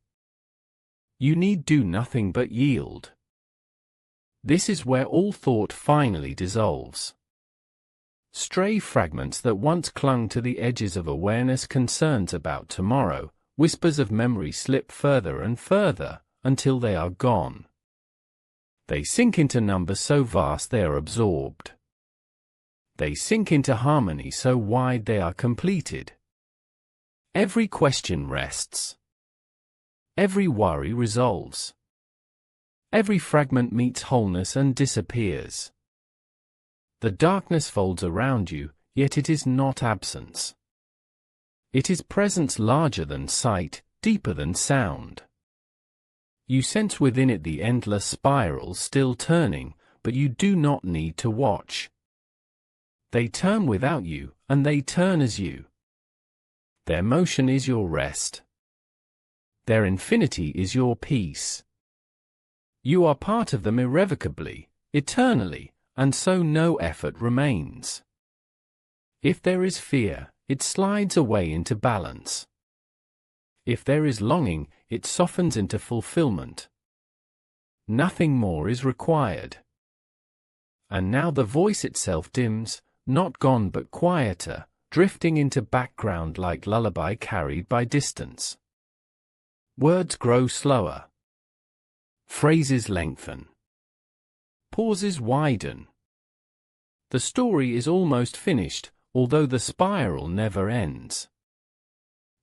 You need do nothing but yield. This is where all thought finally dissolves. Stray fragments that once clung to the edges of awareness, concerns about tomorrow, whispers of memory slip further and further, until they are gone. They sink into numbers so vast they are absorbed. They sink into harmony so wide they are completed. Every question rests. Every worry resolves. Every fragment meets wholeness and disappears. The darkness folds around you, yet it is not absence. It is presence larger than sight, deeper than sound. You sense within it the endless spirals still turning, but you do not need to watch. They turn without you, and they turn as you. Their motion is your rest. Their infinity is your peace. You are part of them irrevocably, eternally, and so no effort remains. If there is fear, it slides away into balance. If there is longing, it softens into fulfillment. Nothing more is required. And now the voice itself dims, not gone but quieter, drifting into background like lullaby carried by distance. Words grow slower. Phrases lengthen. Pauses widen. The story is almost finished, although the spiral never ends.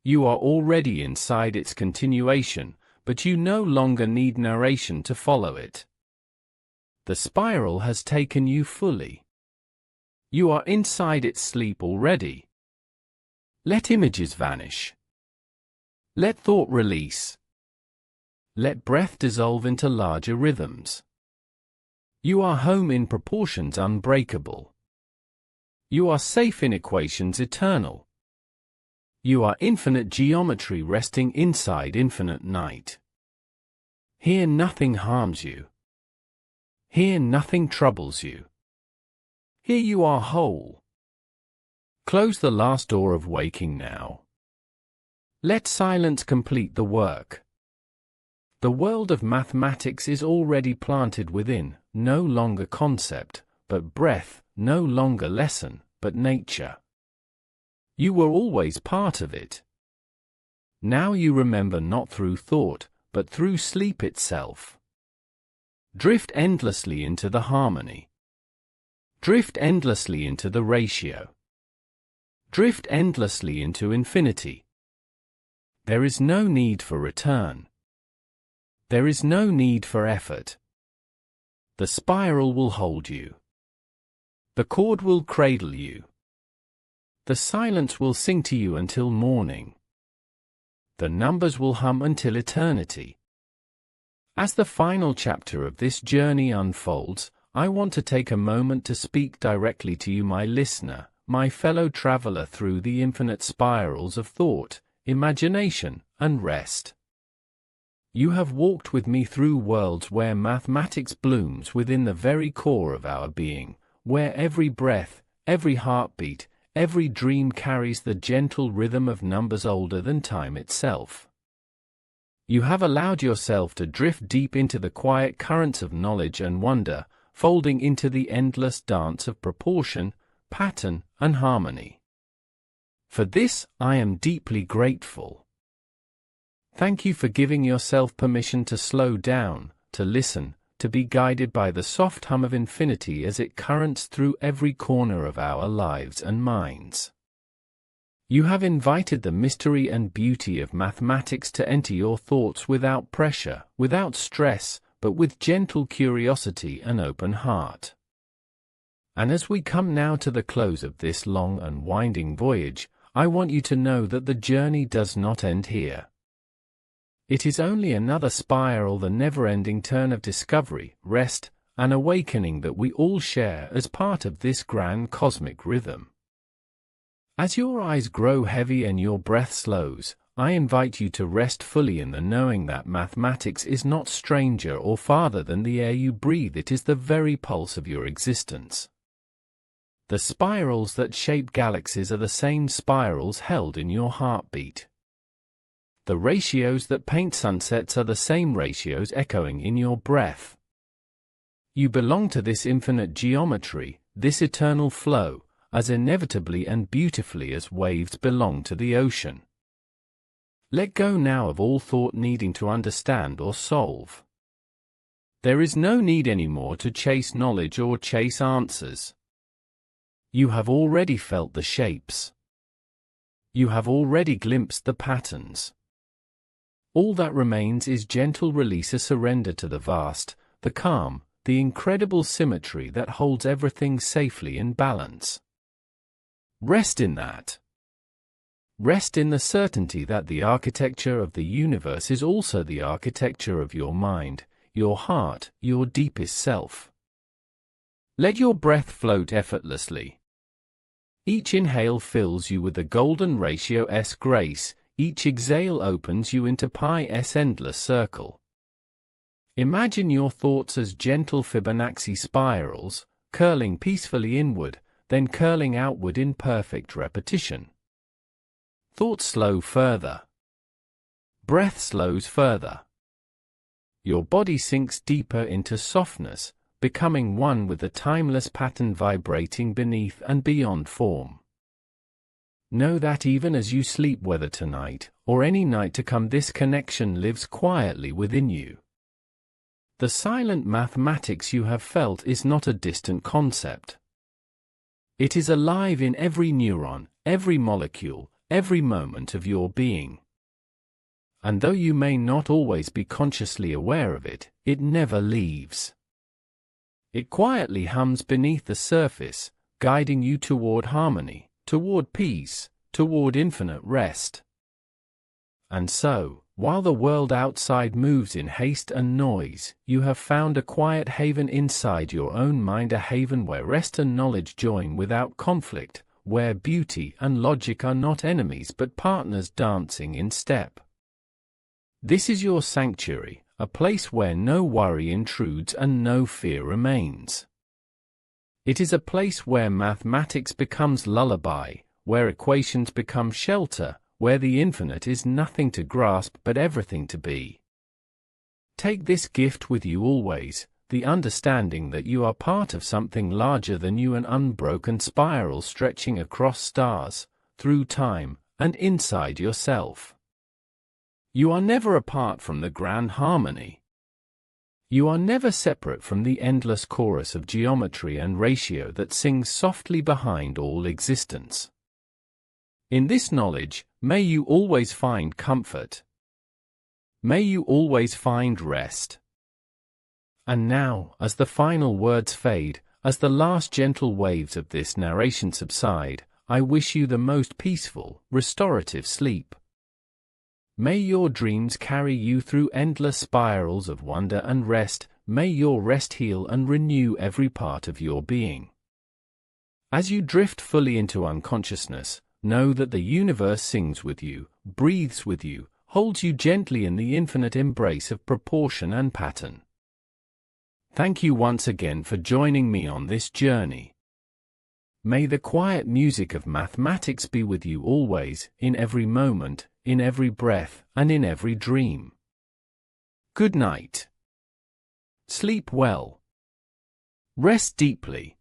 You are already inside its continuation, but you no longer need narration to follow it. The spiral has taken you fully. You are inside its sleep already. Let images vanish. Let thought release. Let breath dissolve into larger rhythms. You are home in proportions unbreakable. You are safe in equations eternal. You are infinite geometry resting inside infinite night. Here nothing harms you. Here nothing troubles you. Here you are whole. Close the last door of waking now. Let silence complete the work. The world of mathematics is already planted within, no longer concept, but breath, no longer lesson, but nature. You were always part of it. Now you remember not through thought, but through sleep itself. Drift endlessly into the harmony. Drift endlessly into the ratio. Drift endlessly into infinity. There is no need for return. There is no need for effort. The spiral will hold you. The chord will cradle you. The silence will sing to you until morning. The numbers will hum until eternity. As the final chapter of this journey unfolds, I want to take a moment to speak directly to you, my listener, my fellow traveler through the infinite spirals of thought, imagination, and rest. You have walked with me through worlds where mathematics blooms within the very core of our being, where every breath, every heartbeat, every dream carries the gentle rhythm of numbers older than time itself. You have allowed yourself to drift deep into the quiet currents of knowledge and wonder, folding into the endless dance of proportion, pattern, and harmony. For this, I am deeply grateful. Thank you for giving yourself permission to slow down, to listen, to be guided by the soft hum of infinity as it currents through every corner of our lives and minds. You have invited the mystery and beauty of mathematics to enter your thoughts without pressure, without stress, but with gentle curiosity and open heart. And as we come now to the close of this long and winding voyage, I want you to know that the journey does not end here. It is only another spiral, the never-ending turn of discovery, rest, and awakening that we all share as part of this grand cosmic rhythm. As your eyes grow heavy and your breath slows, I invite you to rest fully in the knowing that mathematics is not stranger or farther than the air you breathe. It is the very pulse of your existence. The spirals that shape galaxies are the same spirals held in your heartbeat. The ratios that paint sunsets are the same ratios echoing in your breath. You belong to this infinite geometry, this eternal flow, as inevitably and beautifully as waves belong to the ocean. Let go now of all thought needing to understand or solve. There is no need anymore to chase knowledge or chase answers. You have already felt the shapes. You have already glimpsed the patterns. All that remains is gentle release, a surrender to the vast, the calm, the incredible symmetry that holds everything safely in balance. Rest in that. Rest in the certainty that the architecture of the universe is also the architecture of your mind, your heart, your deepest self. Let your breath float effortlessly. Each inhale fills you with the golden ratio-s grace. Each exhale opens you into Pi's endless circle. Imagine your thoughts as gentle Fibonacci spirals, curling peacefully inward, then curling outward in perfect repetition. Thoughts slow further. Breath slows further. Your body sinks deeper into softness, becoming one with the timeless pattern vibrating beneath and beyond form. Know that even as you sleep, whether tonight or any night to come, this connection lives quietly within you. The silent mathematics you have felt is not a distant concept. It is alive in every neuron, every molecule, every moment of your being. And though you may not always be consciously aware of it, it never leaves. It quietly hums beneath the surface, guiding you toward harmony, toward peace, toward infinite rest. And so, while the world outside moves in haste and noise, you have found a quiet haven inside your own mind, a haven where rest and knowledge join without conflict, where beauty and logic are not enemies but partners dancing in step. This is your sanctuary, a place where no worry intrudes and no fear remains. It is a place where mathematics becomes lullaby, where equations become shelter, where the infinite is nothing to grasp but everything to be. Take this gift with you always, the understanding that you are part of something larger than you, an unbroken spiral stretching across stars, through time, and inside yourself. You are never apart from the grand harmony. You are never separate from the endless chorus of geometry and ratio that sings softly behind all existence. In this knowledge, may you always find comfort. May you always find rest. And now, as the final words fade, as the last gentle waves of this narration subside, I wish you the most peaceful, restorative sleep. May your dreams carry you through endless spirals of wonder and rest. May your rest heal and renew every part of your being. As you drift fully into unconsciousness, know that the universe sings with you, breathes with you, holds you gently in the infinite embrace of proportion and pattern. Thank you once again for joining me on this journey. May the quiet music of mathematics be with you always, in every moment, in every breath, and in every dream. Good night. Sleep well. Rest deeply.